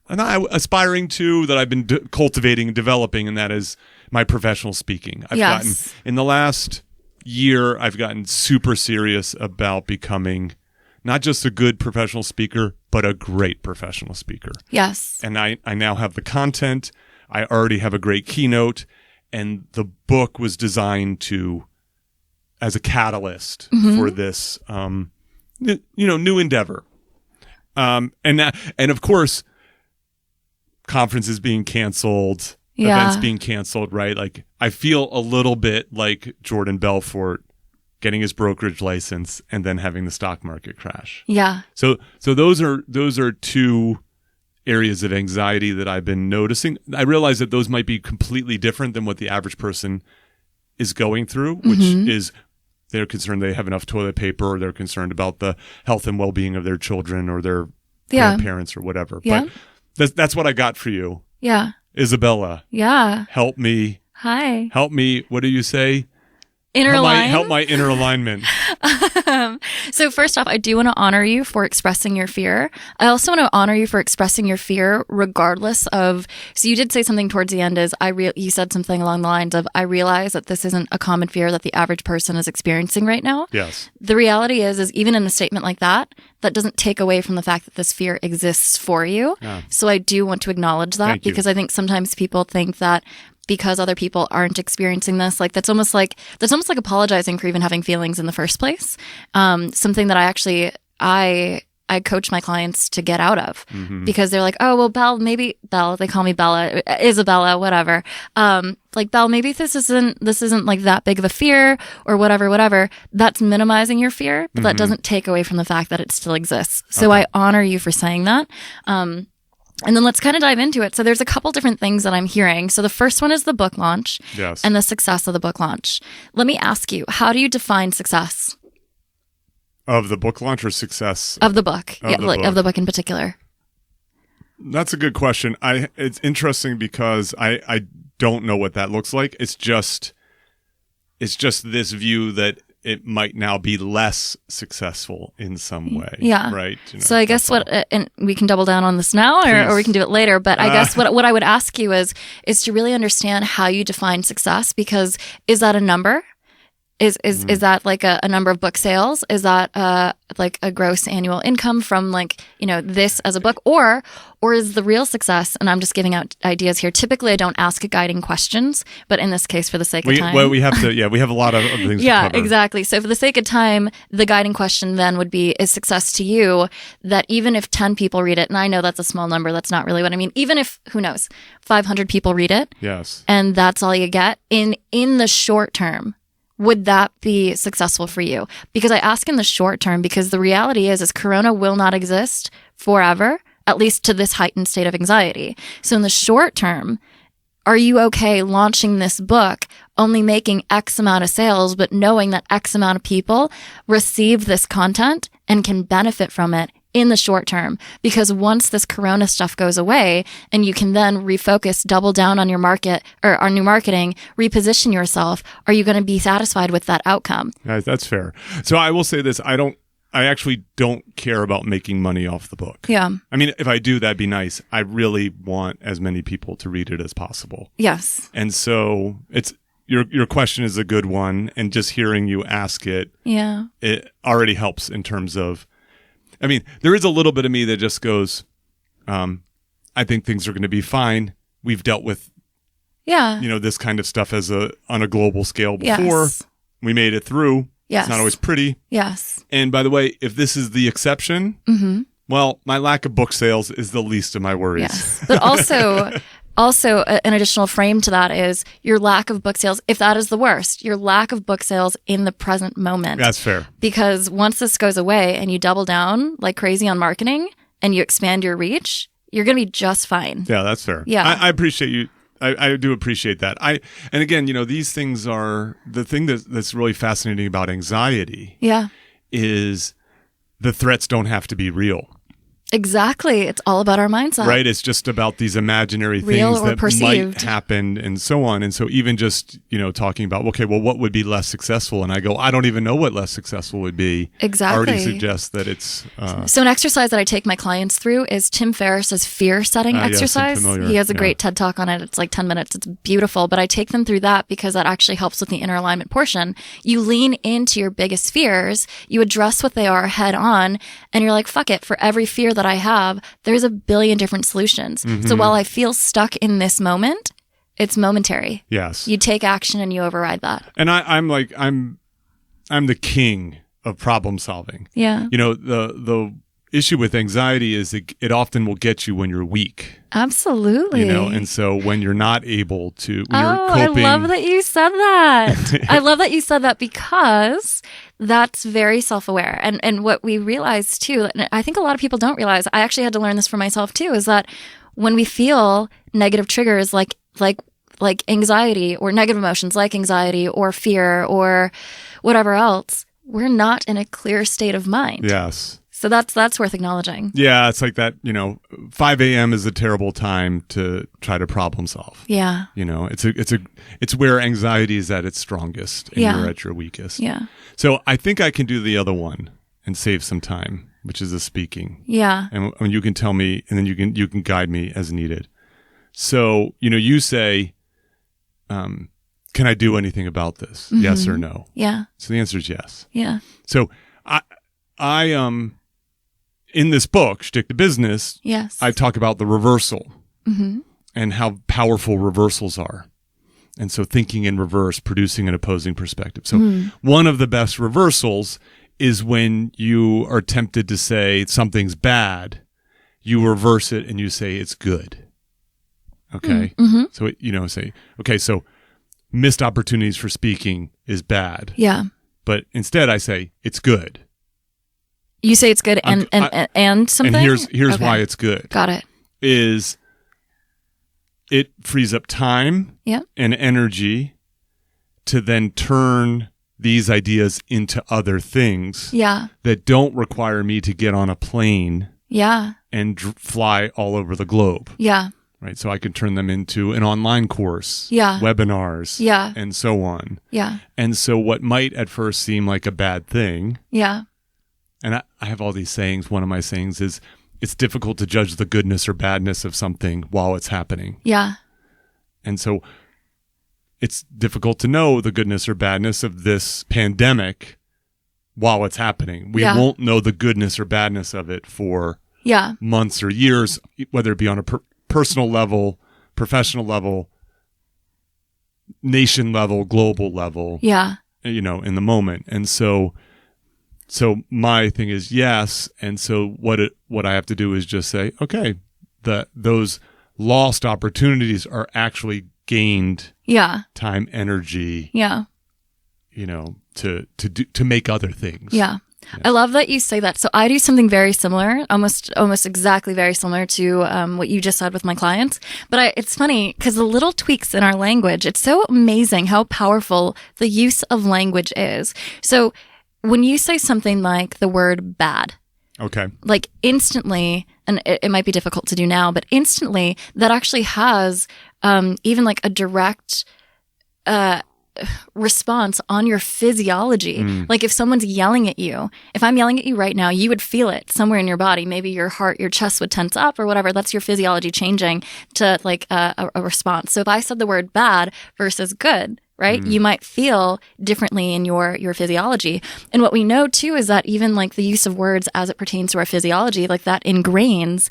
aspiring to, that I've been cultivating and developing, and that is my professional speaking. I've gotten in the last year, I've gotten super serious about becoming not just a good professional speaker, but a great professional speaker. Yes. And I now have the content. I already have a great keynote, and the book was designed as a catalyst for this, new endeavor. And of course, conferences being canceled, Yeah. events being canceled, right? Like I feel a little bit like Jordan Belfort getting his brokerage license and then having the stock market crash. Yeah. So those are two areas of anxiety that I've been noticing. I realize that those might be completely different than what the average person is going through, which is they're concerned they have enough toilet paper, or they're concerned about the health and well-being of their children or their grandparents or whatever. Yeah. But that's what I got for you. Yeah. Isabella, Yeah. help me. Hi. Help me. What do you say? Inner Help my inner alignment. So first off, I do want to honor you for expressing your fear. I also want to honor you for expressing your fear regardless of, so you did say something towards the end is, you said something along the lines of, I realize that this isn't a common fear that the average person is experiencing right now. Yes. The reality is even in a statement like that, that doesn't take away from the fact that this fear exists for you. Yeah. So I do want to acknowledge that Thank you. because I think sometimes people think that because other people aren't experiencing this, like that's almost like apologizing for even having feelings in the first place. Something that I coach my clients to get out of because they're like, oh, well, Belle, they call me Bella, Isabella, whatever. Like Belle, maybe this isn't like that big of a fear or whatever. That's minimizing your fear, but that doesn't take away from the fact that it still exists. So I honor you for saying that. And then let's kind of dive into it. So there's a couple different things that I'm hearing. So the first one is the book launch and the success of the book launch. Let me ask you, how do you define success? Of the book launch or success? Of the book. Of the book in particular. That's a good question. It's interesting because I don't know what that looks like. It's just this view that it might now be less successful in some way. Yeah. Right. So I guess and we can double down on this now or we can do it later. But I guess what I would ask you is to really understand how you define success, because is that a number? Is that like a number of book sales? Is that like a gross annual income from this as a book, or is the real success? And I'm just giving out ideas here. Typically, I don't ask guiding questions, but in this case, for the sake of time, we have to. Yeah, we have a lot of things. Yeah, to cover. exactly. So for the sake of time, the guiding question then would be: is success to you that even if 10 people read it, and I know that's a small number, that's not really what I mean. Even if 500 people read it, yes, and that's all you get in the short term. Would that be successful for you? Because I ask in the short term, because the reality is Corona will not exist forever, at least to this heightened state of anxiety. So in the short term, are you okay launching this book, only making X amount of sales, but knowing that X amount of people receive this content and can benefit from it in the short term? Because once this Corona stuff goes away and you can then refocus, double down on your market or on your marketing, reposition yourself, are you going to be satisfied with that outcome? That's fair. So I will say this. I actually don't care about making money off the book. Yeah. I mean, if I do, that'd be nice. I really want as many people to read it as possible. Yes. And so your question is a good one. And just hearing you ask it, it already helps in terms of, I mean, there is a little bit of me that just goes, I think things are going to be fine. We've dealt with, this kind of stuff on a global scale before. Yes. We made it through. Yes. It's not always pretty. Yes. And by the way, if this is the exception, well, my lack of book sales is the least of my worries. Yes. But also an additional frame to that is your lack of book sales. If that is the worst, your lack of book sales in the present moment. That's fair. Because once this goes away and you double down like crazy on marketing and you expand your reach, you're going to be just fine. Yeah, that's fair. Yeah. I appreciate you. I do appreciate that. And again, these things are the thing that's really fascinating about anxiety. Yeah. Is the threats don't have to be real. Exactly. It's all about our mindset. Right. It's just about these imaginary Real things or that perceived. might happen and so on. And so even just, talking about, okay, well, what would be less successful? And I go, I don't even know what less successful would be. Exactly. Already suggests that it's... So an exercise that I take my clients through is Tim Ferriss's fear setting exercise. Yes, I'm familiar. He has a great TED talk on it. It's like 10 minutes. It's beautiful. But I take them through that because that actually helps with the inner alignment portion. You lean into your biggest fears. You address what they are head on. And you're like, fuck it. For every fear that I have, there's a billion different solutions. Mm-hmm. So while I feel stuck in this moment, it's momentary. Yes. You take action and you override that. And I'm the king of problem solving. Yeah. The issue with anxiety is it often will get you when you're weak. Absolutely. And so when you're not able to, when you're coping. I love that you said that. I love that you said that because that's very self-aware. And what we realize too, and I think a lot of people don't realize, I actually had to learn this for myself too, is that when we feel negative triggers like anxiety or negative emotions like anxiety or fear or whatever else, we're not in a clear state of mind. Yes. So that's worth acknowledging. Yeah, it's like that, 5 a.m. is a terrible time to try to problem solve. Yeah. It's where anxiety is at its strongest and you're at your weakest. Yeah. So I think I can do the other one and save some time, which is the speaking. Yeah. And when you can tell me, and then you can guide me as needed. So, you say, can I do anything about this? Mm-hmm. Yes or no? Yeah. So the answer is yes. Yeah. So I in this book, Shtick to Business, yes, I talk about the reversal mm-hmm. and how powerful reversals are. And so thinking in reverse, producing an opposing perspective. So one of the best reversals is when you are tempted to say something's bad, you reverse it and you say it's good. Okay? Mm-hmm. So, say, okay, so missed opportunities for speaking is bad. Yeah. But instead I say it's good. You say it's good and something? And here's okay. why it's good. Got it. Is it frees up time and energy to then turn these ideas into other things that don't require me to get on a plane and fly all over the globe. Yeah. Right. So I can turn them into an online course, webinars, and so on. Yeah. And so what might at first seem like a bad thing. Yeah. And I have all these sayings. One of my sayings is, it's difficult to judge the goodness or badness of something while it's happening. Yeah. And so it's difficult to know the goodness or badness of this pandemic while it's happening. We won't know the goodness or badness of it for months or years, whether it be on a personal level, professional level, nation level, global level, in the moment. And so my thing is yes. And so what I have to do is just say, okay, those lost opportunities are actually gained time, energy, to make other things. Yeah. I love that you say that. So I do something very similar, almost exactly very similar to what you just said with my clients. But it's funny because the little tweaks in our language, it's so amazing how powerful the use of language is. So when you say something like the word bad, okay, like instantly, and it might be difficult to do now, but instantly that actually has even like a direct response on your physiology. Like if someone's yelling at you, if I'm yelling at you right now, you would feel it somewhere in your body. Maybe your heart, your chest would tense up or whatever. That's your physiology changing to like a response. So if I said the word bad versus good, right, you might feel differently in your physiology. And what we know too is that even like the use of words as it pertains to our physiology, like that ingrains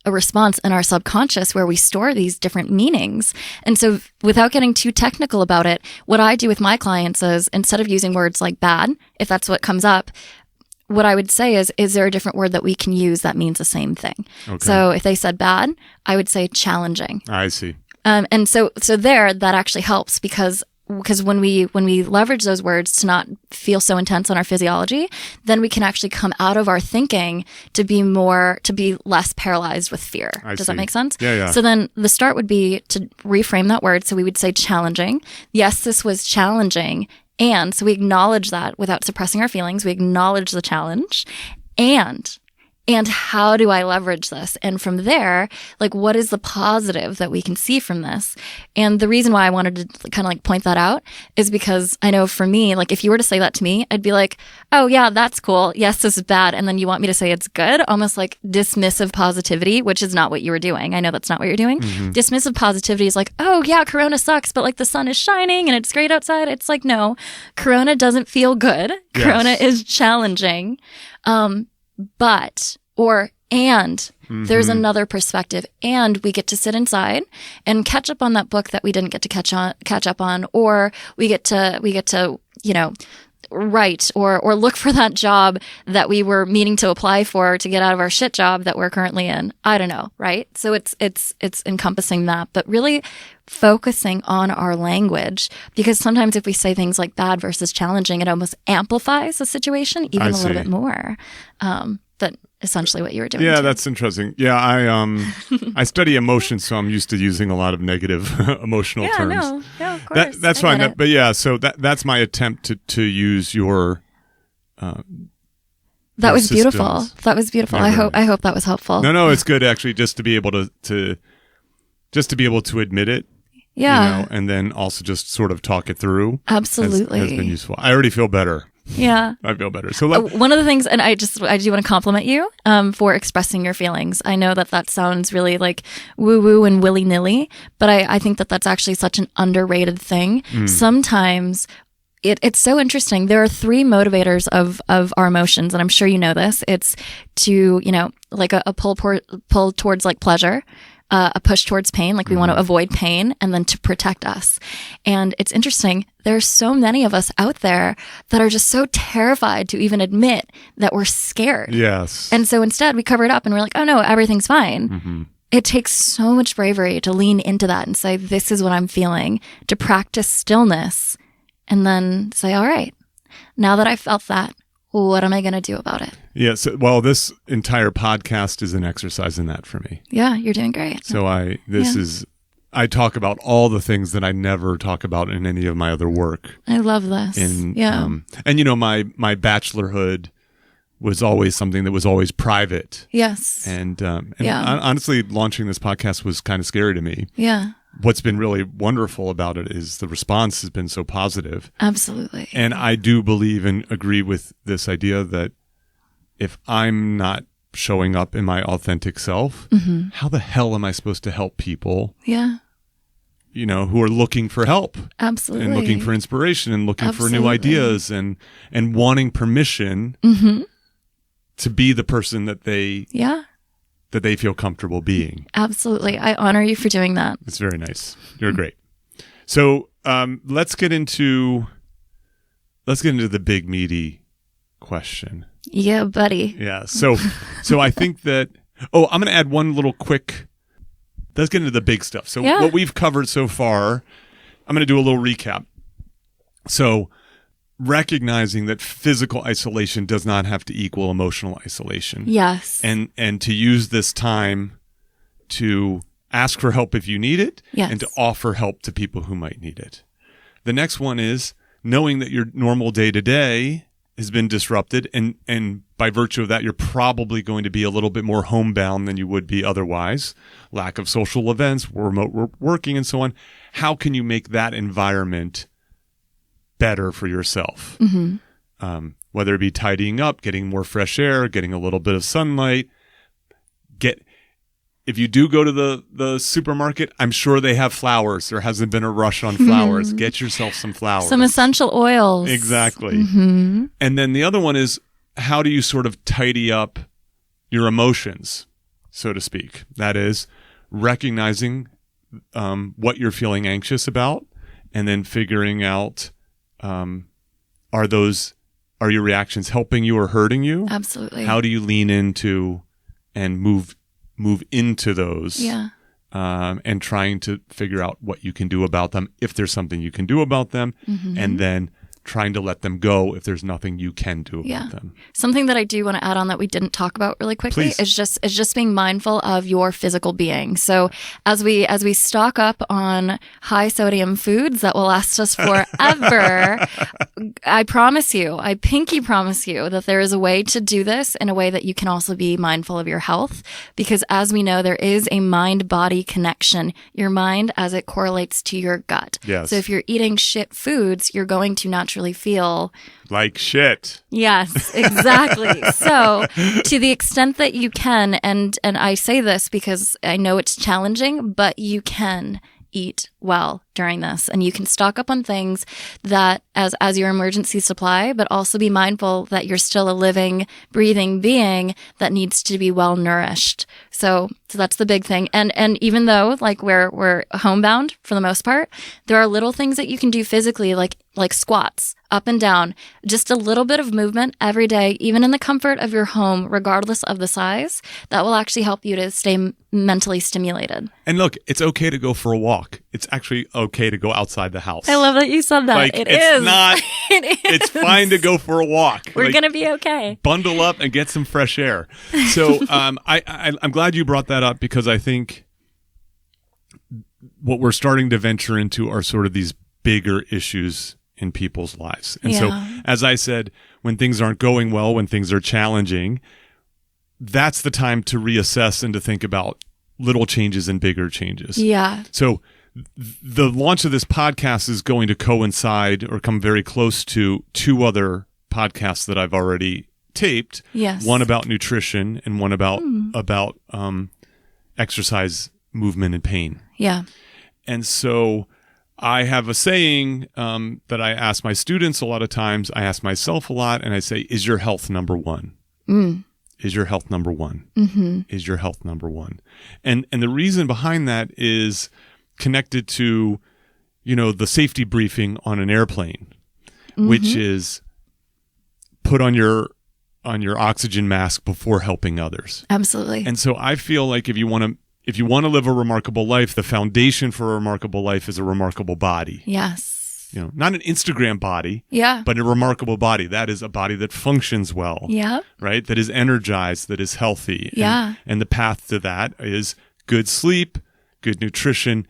a response in our subconscious where we store these different meanings. And so without getting too technical about it, what I do with my clients is instead of using words like bad, if that's what comes up, what I would say is there a different word that we can use that means the same thing? Okay. So if they said bad, I would say challenging. I see. And so there, that actually helps because when we leverage those words to not feel so intense on our physiology, then we can actually come out of our thinking to be less paralyzed with fear. Does that make sense? Yeah. So then the start would be to reframe that word. So we would say challenging. Yes, this was challenging. And so we acknowledge that without suppressing our feelings. We acknowledge the challenge. And how do I leverage this? And from there, like, what is the positive that we can see from this? And the reason why I wanted to kind of like point that out is because I know for me, like, if you were to say that to me, I'd be like, oh yeah, that's cool. Yes, this is bad. And then you want me to say it's good, almost like dismissive positivity, which is not what you were doing. I know that's not what you're doing. Mm-hmm. Dismissive positivity is like, oh yeah, Corona sucks, but like the sun is shining and it's great outside. It's like, no, Corona doesn't feel good. Yes. Corona is challenging. There's another perspective, and we get to sit inside and catch up on that book that we didn't get to catch up on, or we get to right, or look for that job that we were meaning to apply for to get out of our shit job that we're currently in. I don't know, right? So it's encompassing that, but really focusing on our language, because sometimes if we say things like bad versus challenging, it almost amplifies the situation even a little bit more. But essentially what you were doing. Yeah, too. That's interesting. Yeah, I study emotions, so I'm used to using a lot of negative emotional terms. Yeah, of course. That's fine. But yeah, so that's my attempt to use your that was systems. beautiful. That was beautiful. Yeah, I hope that was helpful. No, it's good actually just to be able to admit it. Yeah. You know, and then also just sort of talk it through. Absolutely. Has been useful. I already feel better. Yeah. I feel better. So one of the things, and I do want to compliment you for expressing your feelings. I know that sounds really like woo-woo and willy-nilly, but I think that's actually such an underrated thing. Sometimes it's so interesting. There are 3 motivators of our emotions, and I'm sure you know this. It's to, like a pull towards like pleasure, a push towards pain, like we want to avoid pain, and then to protect us. And it's interesting. There's so many of us out there that are just so terrified to even admit that we're scared. Yes. And so instead we cover it up and we're like, oh no, everything's fine. Mm-hmm. It takes so much bravery to lean into that and say, this is what I'm feeling, to practice stillness, and then say, all right, now that I felt that, what am I going to do about it? Yeah. So, well, this entire podcast is an exercise in that for me. Yeah, you're doing great. So I talk about all the things that I never talk about in any of my other work. I love this. And my bachelorhood was always something that was always private. Yes. And honestly, launching this podcast was kind of scary to me. Yeah. What's been really wonderful about it is the response has been so positive. Absolutely. And I do believe and agree with this idea that if I'm not showing up in my authentic self, how the hell am I supposed to help people? Yeah. Who are looking for help. Absolutely. And looking for inspiration and looking for new ideas and wanting permission to be the person that they feel comfortable being. Absolutely. I honor you for doing that. It's very nice. You're great. So let's get into the big meaty question. Yeah, buddy. Yeah. So I think that I'm going to add one little quick. Let's get into the big stuff. So what we've covered so far, I'm going to do a little recap. So recognizing that physical isolation does not have to equal emotional isolation. Yes. And to use this time to ask for help if you need it, and to offer help to people who might need it. The next one is knowing that your normal day-to-day has been disrupted, and by virtue of that, you're probably going to be a little bit more homebound than you would be otherwise. Lack of social events, remote working, and so on. How can you make that environment better for yourself? Whether it be tidying up, getting more fresh air, getting a little bit of sunlight. If you do go to the supermarket, I'm sure they have flowers. There hasn't been a rush on flowers. Get yourself some flowers. Some essential oils. Exactly. And then the other one is, how do you sort of tidy up your emotions, so to speak? That is, recognizing what you're feeling anxious about, and then figuring out, are your reactions helping you or hurting you? Absolutely. How do you lean into and move into those? Yeah. And trying to figure out what you can do about them, if there's something you can do about them, and then trying to let them go if there's nothing you can do about them. Something that I do want to add on that we didn't talk about really quickly is just being mindful of your physical being. So as we stock up on high sodium foods that will last us forever, I pinky promise you that there is a way to do this in a way that you can also be mindful of your health, because as we know, there is a mind-body connection. Your mind as it correlates to your gut. Yes. So if you're eating shit foods, you're going to naturally feel like shit. Yes, exactly. So to the extent that you can, and I say this because I know it's challenging, but you can eat well during this. And you can stock up on things that as your emergency supply, but also be mindful that you're still a living, breathing being that needs to be well nourished. So that's the big thing. And even though like we're homebound for the most part, there are little things that you can do physically, like squats, up and down, just a little bit of movement every day, even in the comfort of your home, regardless of the size, that will actually help you to stay mentally stimulated. And look, it's okay to go for a walk. It's actually okay to go outside the house. I love that you said that. Like, it it's is. Not, it is. It's fine to go for a walk. We're going to be okay. Bundle up and get some fresh air. So I'm glad you brought that up, because I think what we're starting to venture into are sort of these bigger issues in people's lives. And so, as I said, when things aren't going well, when things are challenging, that's the time to reassess and to think about little changes and bigger changes. Yeah. So the launch of this podcast is going to coincide or come very close to two other podcasts that I've already taped. Yes. One about nutrition and one about exercise, movement, and pain. Yeah. And so I have a saying that I ask my students a lot of times. I ask myself a lot, and I say, is your health number one? Is your health number one? Mm-hmm. Is your health number one? And the reason behind that is connected to, the safety briefing on an airplane, which is put on your oxygen mask before helping others. Absolutely. And so I feel like if you want to live a remarkable life, the foundation for a remarkable life is a remarkable body. Yes. Not an Instagram body, but a remarkable body. That is a body that functions well, right? That is energized, that is healthy. And the path to that is good sleep, good nutrition,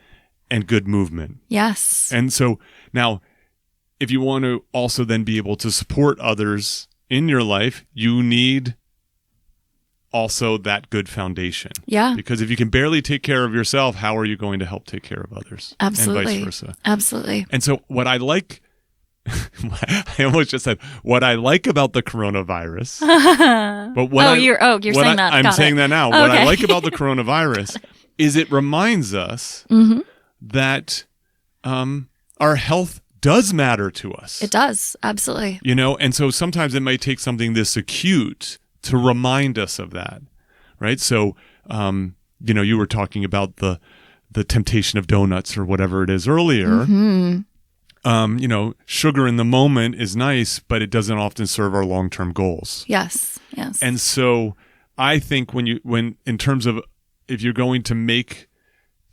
and good movement. Yes. And so now, if you want to also then be able to support others in your life, you need also that good foundation. Yeah. Because if you can barely take care of yourself, how are you going to help take care of others? Absolutely. And vice versa. Absolutely. And so what I like, I almost just said, what I like about the coronavirus. But what you're saying that. I'm saying that now. Okay. What I like about the coronavirus is it reminds us that our health does matter to us. It does. Absolutely. And so sometimes it might take something this acute to remind us of that, right? So, you were talking about the temptation of donuts or whatever it is earlier. Sugar in the moment is nice, but it doesn't often serve our long-term goals. Yes, yes. And so I think when in terms of if you're going to make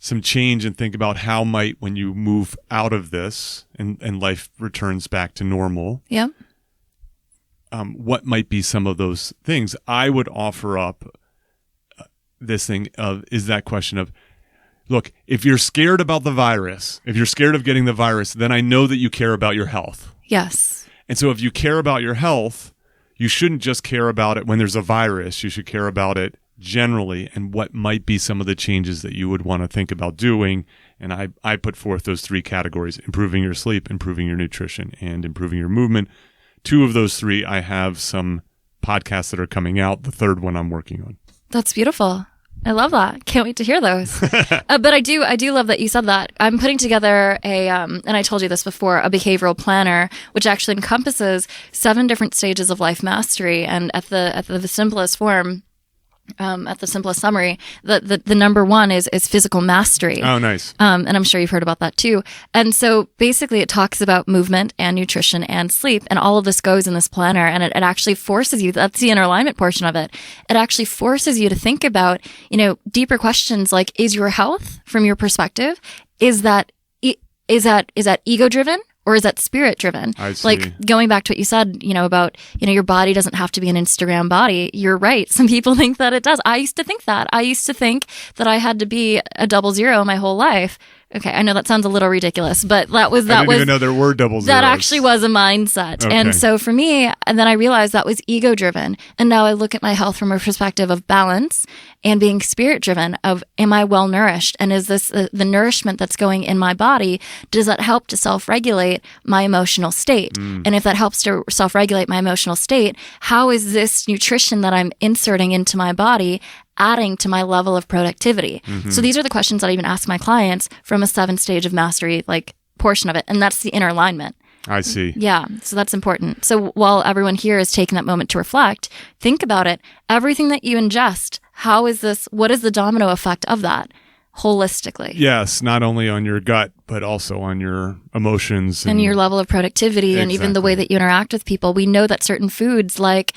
some change and think about how might, when you move out of this and life returns back to normal. Yeah. What might be some of those things? I would offer up this thing is that question of, look, if you're scared about the virus, if you're scared of getting the virus, then I know that you care about your health. Yes. And so if you care about your health, you shouldn't just care about it when there's a virus. You should care about it generally and what might be some of the changes that you would want to think about doing. And I put forth those three categories: improving your sleep, improving your nutrition, and improving your movement. Two of those three, I have some podcasts that are coming out. The third one I'm working on. That's beautiful. I love that. Can't wait to hear those. But I do love that you said that. I'm putting together and I told you this before, a behavioral planner, which actually encompasses 7 different stages of life mastery. And at the simplest form, at the simplest summary, the number one is physical mastery. Oh, nice. And I'm sure you've heard about that too. And so basically it talks about movement and nutrition and sleep, and all of this goes in this planner, and it actually forces you, that's the inner alignment portion of it. It actually forces you to think about, deeper questions like, is your health, from your perspective, is that ego driven? Or is that spirit driven? I see. Like going back to what you said, about, your body doesn't have to be an Instagram body. You're right. Some people think that it does. I used to think that. I used to think that I had to be a 00 my whole life. Okay, I know that sounds a little ridiculous, but I didn't even know there were double zeros. That actually was a mindset. Okay. And so for me, and then I realized that was ego driven. And now I look at my health from a perspective of balance and being spirit driven of, am I well nourished? And is this the nourishment that's going in my body? Does that help to self-regulate my emotional state? And if that helps to self-regulate my emotional state, how is this nutrition that I'm inserting into my body adding to my level of productivity? Mm-hmm. So these are the questions that I even ask my clients from a 7 stage of mastery, like portion of it. And that's the inner alignment. I see. Yeah. So that's important. So while everyone here is taking that moment to reflect, think about it. Everything that you ingest, what is the domino effect of that holistically? Yes. Not only on your gut, but also on your emotions and your level of productivity and even the way that you interact with people. We know that certain foods like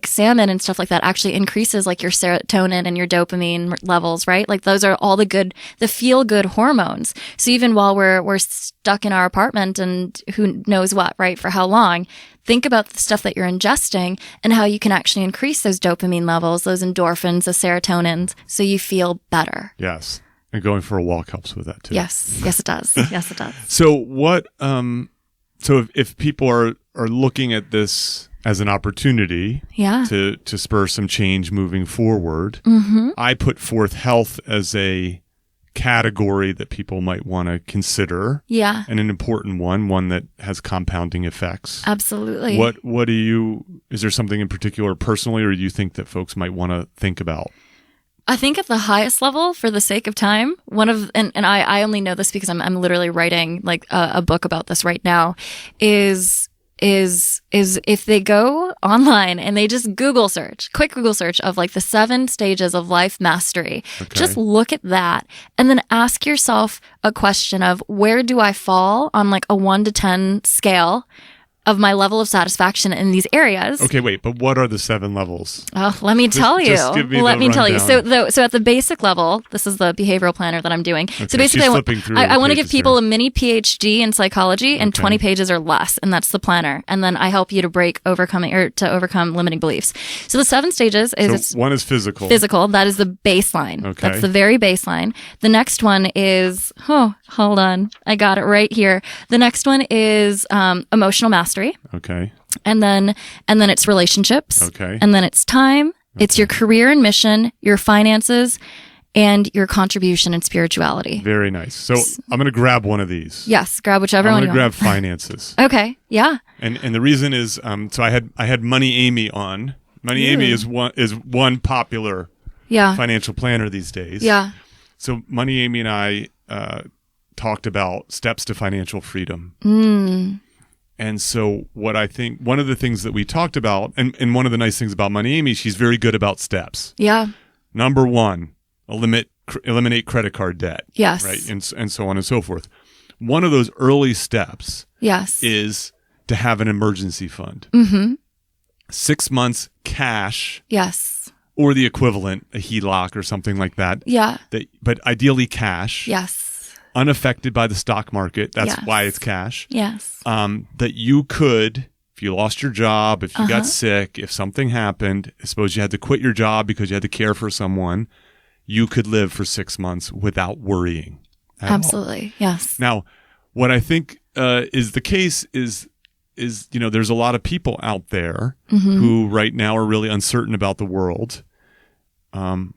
salmon and stuff like that actually increases like your serotonin and your dopamine levels, right? Like those are all the feel good hormones. So even while we're stuck in our apartment and who knows what, right? For how long, think about the stuff that you're ingesting and how you can actually increase those dopamine levels, those endorphins, the serotonins, so you feel better. Yes. And going for a walk helps with that too. Yes. Yes, it does. Yes, it does. So what, so if people are looking at this as an opportunity to spur some change moving forward, I put forth health as a category that people might want to consider. Yeah. And an important one that has compounding effects. Absolutely. Is there something in particular personally, or do you think that folks might want to think about? I think at the highest level, for the sake of time, and I only know this because I'm literally writing like a book about this right now, is if they go online and they just quick Google search of like the 7 stages of life mastery, just look at that and then ask yourself a question of where do I fall on like a 1 to 10 scale of my level of satisfaction in these areas. Okay, wait, but what are the 7 levels? Oh, let me tell you. Let me tell you. So at the basic level, this is the behavioral planner that I'm doing. Okay, so basically, I want to give people here. a mini PhD in psychology and 20 pages or less, and that's the planner. And then I help you to overcome limiting beliefs. So the 7 stages is one is physical. Physical, that is the baseline. Okay. That's the very baseline. The next one is hold on, I got it right here. The next one is emotional mastery. Okay. And then it's relationships. Okay. And then it's time. Okay. It's your career and mission, your finances, and your contribution and spirituality. Very nice. So I'm going to grab one of these. Yes, grab whichever one you want. I'm going to grab finances. Okay. Yeah. And the reason is, so I had Money Amy on. Money Amy is one popular financial planner these days. Yeah. So Money Amy and I talked about steps to financial freedom. And so what I think, one of the things that we talked about, and one of the nice things about Money Amy, she's very good about steps. Yeah. Number 1, eliminate credit card debt. Yes. Right. And so on and so forth. One of those early steps is to have an emergency fund. 6 months cash. Yes. Or the equivalent, a HELOC or something like that. Yeah. But ideally cash. Yes. Unaffected by the stock market. That's why it's cash. Yes. That you could, if you lost your job, if you got sick, if something happened, suppose you had to quit your job because you had to care for someone, you could live for 6 months without worrying. Absolutely. Yes. Now, what I think is the case is there's a lot of people out there who right now are really uncertain about the world.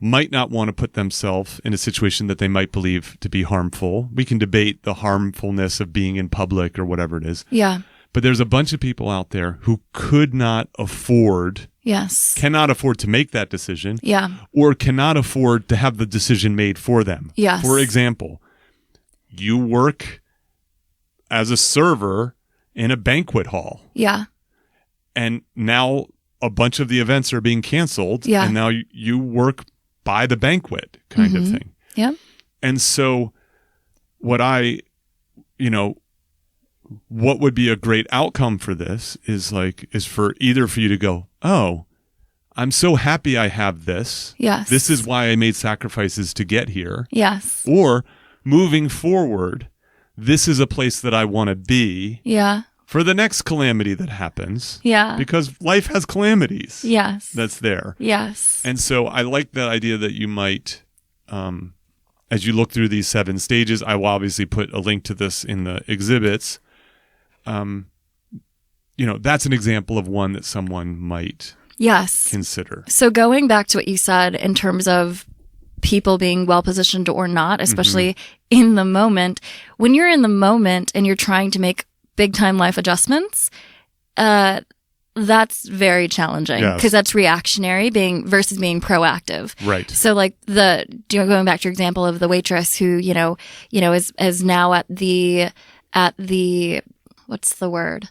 Might not want to put themselves in a situation that they might believe to be harmful. We can debate the harmfulness of being in public or whatever it is. Yeah. But there's a bunch of people out there who cannot afford to make that decision. Yeah. Or cannot afford to have the decision made for them. Yes. For example, you work as a server in a banquet hall. Yeah. And now a bunch of the events are being canceled. Yeah. And now you work by the banquet kind of thing. Yeah. And so what would be a great outcome for this is for you to go, oh, I'm so happy I have this. Yes. This is why I made sacrifices to get here. Yes. Or moving forward, this is a place that I want to be. Yeah. For the next calamity that happens. Yeah. Because life has calamities. Yes. That's there. Yes. And so I like that idea that you might, as you look through these 7 stages, I will obviously put a link to this in the exhibits. That's an example of one that someone might consider. So going back to what you said in terms of people being well positioned or not, especially in the moment, when you're in the moment and you're trying to make big time life adjustments, That's very challenging because that's reactionary versus being proactive. Right. So like going back to your example of the waitress who, is now at the what's the word?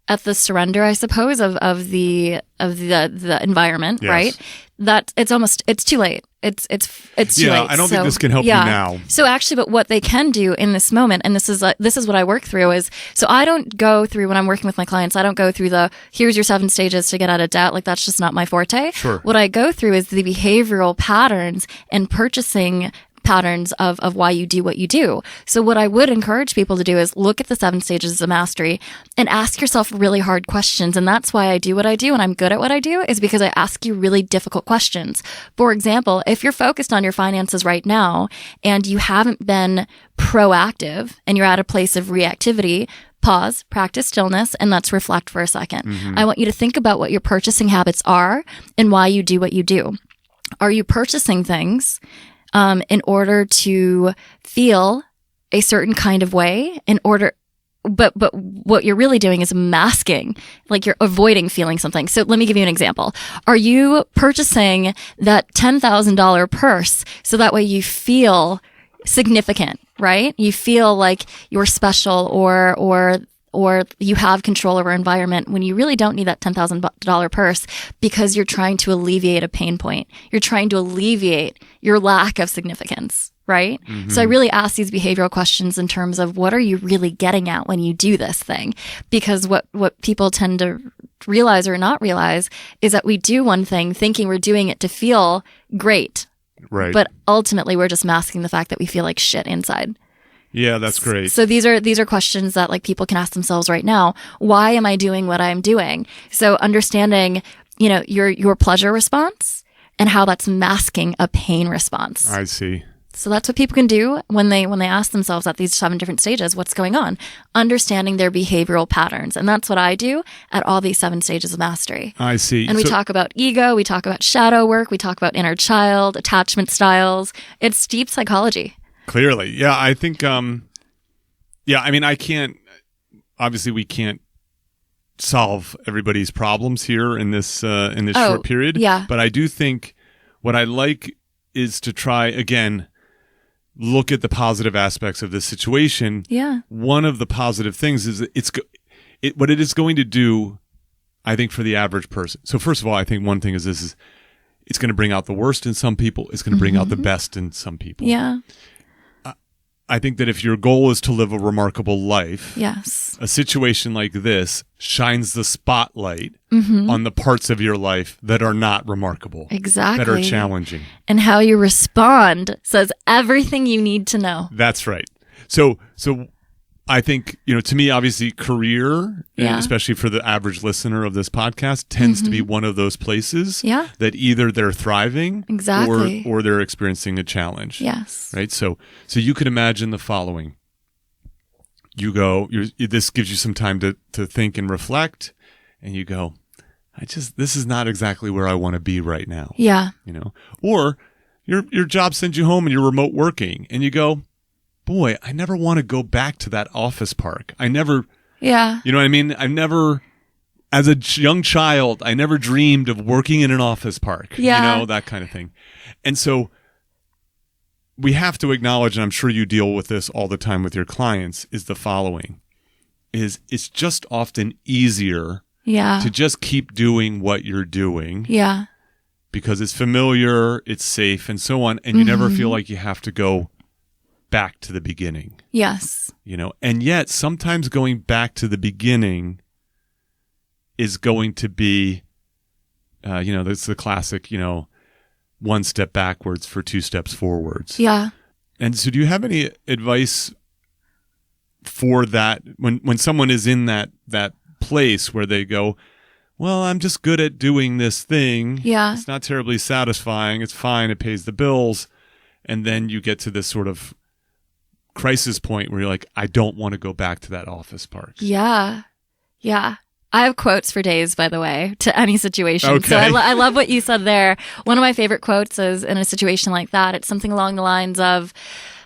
At the surrender, I suppose, of the environment, yes. right? That it's too late. It's too late. I don't think this can help you now. So actually, but what they can do in this moment, and this is what I work through is, so I don't go through when I'm working with my clients, I don't go through here's your 7 stages to get out of debt. Like that's just not my forte. Sure. What I go through is the behavioral patterns and purchasing patterns of why you do what you do. So what I would encourage people to do is look at the 7 stages of mastery and ask yourself really hard questions. And that's why I do what I do and I'm good at what I do, is because I ask you really difficult questions. For example, if you're focused on your finances right now and you haven't been proactive and you're at a place of reactivity, pause, practice stillness, and let's reflect for a second. Mm-hmm. I want you to think about what your purchasing habits are and why you do what you do. Are you purchasing things in order to feel a certain kind of way, but what you're really doing is masking, like you're avoiding feeling something. So let me give you an example. Are you purchasing that $10,000 purse so that way you feel significant, right? You feel like you're special or you have control over environment when you really don't need that $10,000 purse because you're trying to alleviate a pain point. You're trying to alleviate your lack of significance, right? Mm-hmm. So I really ask these behavioral questions in terms of what are you really getting at when you do this thing? Because what people tend to realize or not realize is that we do one thing thinking we're doing it to feel great. Right. But ultimately we're just masking the fact that we feel like shit inside. Yeah, that's great. So these are questions that like people can ask themselves right now. Why am I doing what I'm doing? So understanding, your pleasure response and how that's masking a pain response. I see. So that's what people can do when they ask themselves at these 7 different stages, what's going on? Understanding their behavioral patterns. And that's what I do at all these 7 stages of mastery. I see. And we talk about ego, we talk about shadow work, we talk about inner child, attachment styles. It's deep psychology. Clearly. Yeah, I think, obviously we can't solve everybody's problems here in this short period. Yeah. But I do think what I like is to try, again, look at the positive aspects of this situation. Yeah. One of the positive things is what it is going to do, I think, for the average person. So first of all, I think one thing is it's going to bring out the worst in some people. It's going to bring out the best in some people. Yeah. I think that if your goal is to live a remarkable life, yes, a situation like this shines the spotlight on the parts of your life that are not remarkable. Exactly. That are challenging. And how you respond says everything you need to know. That's right. So I think, to me, obviously career, and especially for the average listener of this podcast, tends to be one of those places that either they're thriving exactly or they're experiencing a challenge. Yes. Right. So you could imagine the following. This gives you some time to think and reflect, and you go, this is not exactly where I want to be right now. Yeah. Or your job sends you home and you're remote working and you go, boy, I never want to go back to that office park. You know what I mean? I've never, as a young child, I never dreamed of working in an office park, that kind of thing. And so we have to acknowledge, and I'm sure you deal with this all the time with your clients, is the following, it's just often easier to just keep doing what you're doing. Yeah. Because it's familiar, it's safe, and so on, and you never feel like you have to go back to the beginning. Yes. And yet sometimes going back to the beginning is going to be, that's the classic, 1 step backwards for 2 steps forwards. Yeah. And so do you have any advice for that when someone is in that place where they go, well, I'm just good at doing this thing. Yeah. It's not terribly satisfying. It's fine. It pays the bills. And then you get to this sort of crisis point where you're like, I don't want to go back to that office park. Yeah. Yeah. I have quotes for days, by the way, to any situation. Okay. So I love what you said there. One of my favorite quotes is in a situation like that. It's something along the lines of,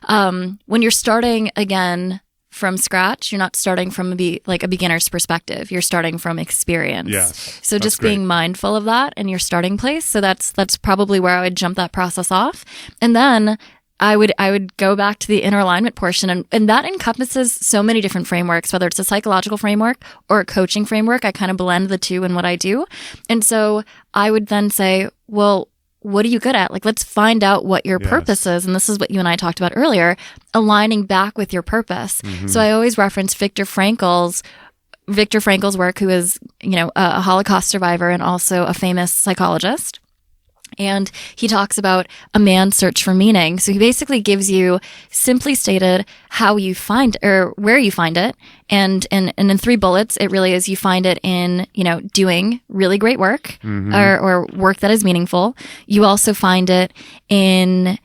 when you're starting again from scratch. You're not starting from a beginner's perspective. You're starting from experience. Yes, So just being mindful of that in your starting place. So that's probably where I would jump that process off. And then I would go back to the inner alignment portion, and that encompasses so many different frameworks, whether it's a psychological framework or a coaching framework. I kind of blend the two in what I do. And so I would then say, well, what are you good at? Like, let's find out what your purpose is. And this is what you and I talked about earlier, aligning back with your purpose. So I always reference Viktor Frankl's work, who is, a Holocaust survivor and also a famous psychologist. And he talks about a man's search for meaning. So he basically gives you, simply stated, how you find or where you find it. And in 3 bullets, it really is you find it in, doing really great work or work that is meaningful. You also find it in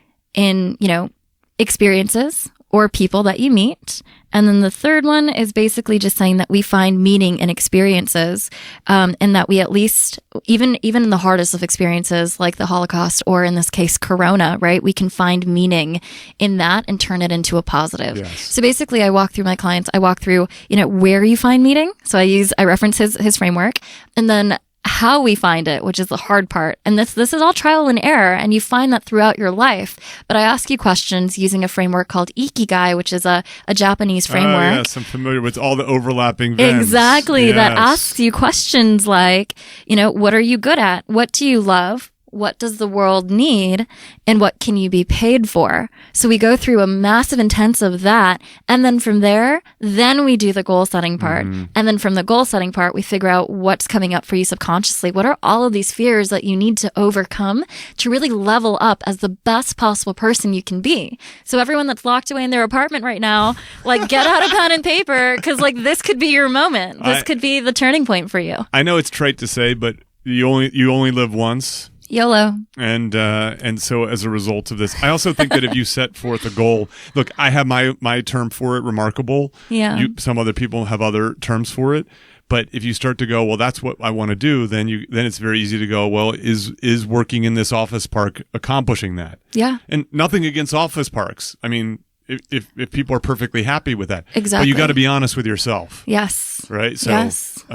experiences or people that you meet. And then the third one is basically just saying that we find meaning in experiences, and that we at least, even in the hardest of experiences like the Holocaust or in this case, Corona, right? We can find meaning in that and turn it into a positive. Yes. So basically I walk through my clients, where you find meaning. So I reference his framework, and then how we find it, which is the hard part. And this is all trial and error, and you find that throughout your life. But I ask you questions using a framework called Ikigai, which is a Japanese framework. Yes, I'm familiar with all the overlapping Vens. Exactly. Yes. That asks you questions like, what are you good at? What do you love? What does the world need? And what can you be paid for? So we go through a massive intensive of that. And then from there, then we do the goal setting part. And then from the goal setting part, we figure out what's coming up for you subconsciously. What are all of these fears that you need to overcome to really level up as the best possible person you can be? So everyone that's locked away in their apartment right now, get out a pen and paper, because this could be your moment. This could be the turning point for you. I know it's trite to say, but you only live once. YOLO. And so as a result of this, I also think that if you set forth a goal, look, I have my term for it, remarkable. Yeah. Some other people have other terms for it. But if you start to go, well, that's what I want to do, then it's very easy to go, well, is working in this office park accomplishing that? Yeah. And nothing against office parks. I mean, if people are perfectly happy with that. Exactly. But you got to be honest with yourself. Yes. Right? So yes.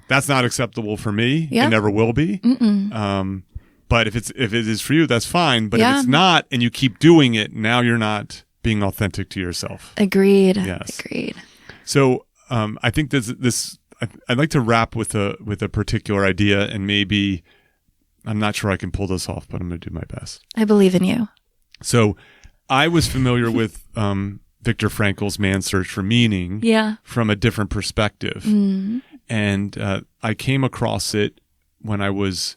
That's not acceptable for me. Yeah. It never will be. But if it is for you, that's fine. But if it's not, and you keep doing it, now you're not being authentic to yourself. Agreed. Yes. Agreed. So I think I'd like to wrap with a particular idea, and maybe I'm not sure I can pull this off, but I'm going to do my best. I believe in you. So I was familiar with Viktor Frankl's Man's Search for Meaning from a different perspective. And I came across it when I was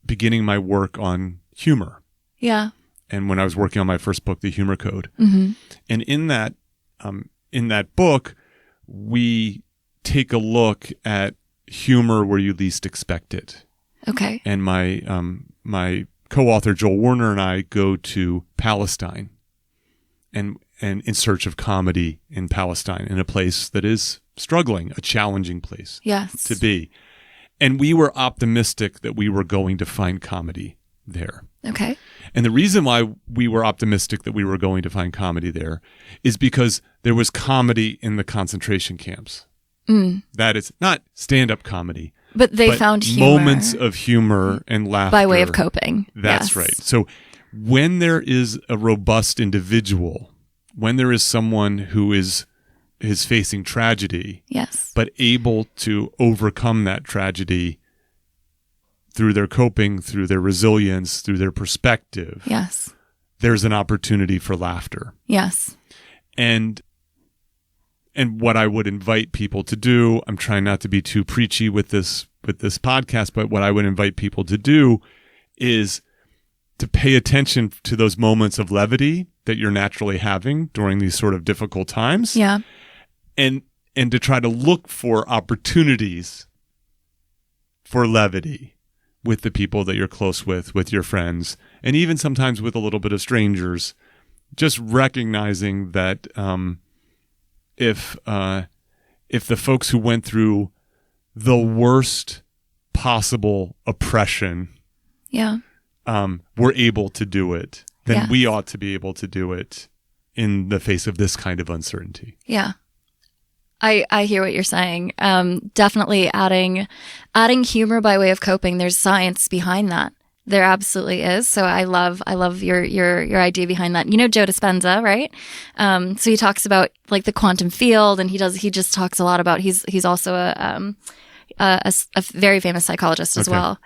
beginning my work on humor. Yeah. And when I was working on my first book, The Humor Code. And in that book, we take a look at humor where you least expect it. Okay. And my co-author Joel Warner and I go to Palestine and in search of comedy in Palestine, in a place that is struggling, a challenging place to be. And we were optimistic that we were going to find comedy there. Okay. And the reason why we were optimistic that we were going to find comedy there is because there was comedy in the concentration camps. That is not stand-up comedy. But they found humor. Moments of humor and laughter. By way of coping. That's right. So when there is a robust individual, when there is someone who is facing tragedy, but able to overcome that tragedy through their coping, through their resilience, through their perspective, there's an opportunity for laughter. Yes. And what I would invite people to do, I'm trying not to be too preachy with this podcast, but what I would invite people to do is to pay attention to those moments of levity that you're naturally having during these sort of difficult times. Yeah. And to try to look for opportunities for levity with the people that you're close with your friends, and even sometimes with a little bit of strangers, just recognizing that if the folks who went through the worst possible oppression were able to do it, then we ought to be able to do it in the face of this kind of uncertainty. Yeah. I hear what you're saying. Definitely adding humor by way of coping. There's science behind that. There absolutely is. So I love your idea behind that. You know Joe Dispenza, right? So he talks about like the quantum field, and he just talks a lot about. He's also a very famous psychologist as well.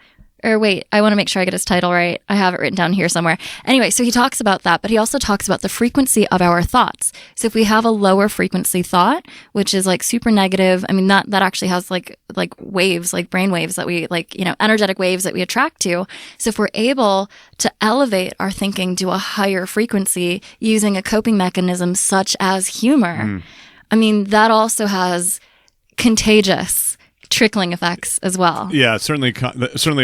Or wait, I want to make sure I get his title right. I have it written down here somewhere. Anyway, so he talks about that, but he also talks about the frequency of our thoughts. So if we have a lower frequency thought, which is like super negative, I mean, that actually has like waves, like brain waves that we like, energetic waves that we attract to. So if we're able to elevate our thinking to a higher frequency using a coping mechanism such as humor, I mean, that also has contagious trickling effects as well. Yeah, certainly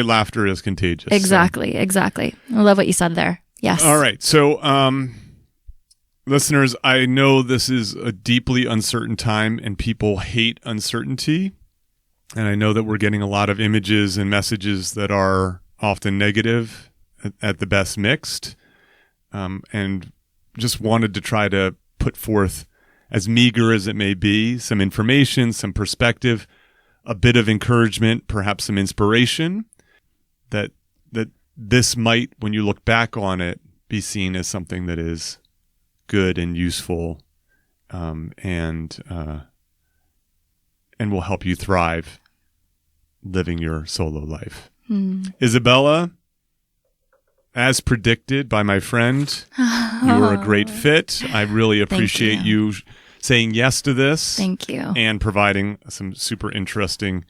laughter is contagious. Exactly. I love what you said there. Yes. All right. So, listeners, I know this is a deeply uncertain time and people hate uncertainty. And I know that we're getting a lot of images and messages that are often negative, at the best mixed. And just wanted to try to put forth, as meager as it may be, some information, some perspective, a bit of encouragement, perhaps some inspiration, that this might, when you look back on it, be seen as something that is good and useful, and will help you thrive living your solo life. Isabella, as predicted by my friend, you were a great fit. I really appreciate you saying yes to this. Thank you. And providing some super interesting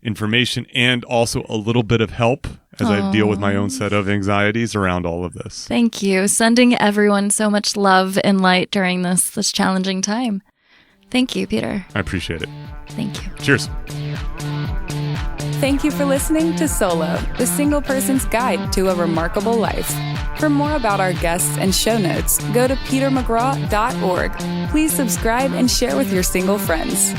information and also a little bit of help as I deal with my own set of anxieties around all of this. Thank you. Sending everyone so much love and light during this challenging time. Thank you, Peter. I appreciate it. Thank you. Cheers. Thank you for listening to Solo, the single person's guide to a remarkable life. For more about our guests and show notes, go to petermcgraw.org. Please subscribe and share with your single friends.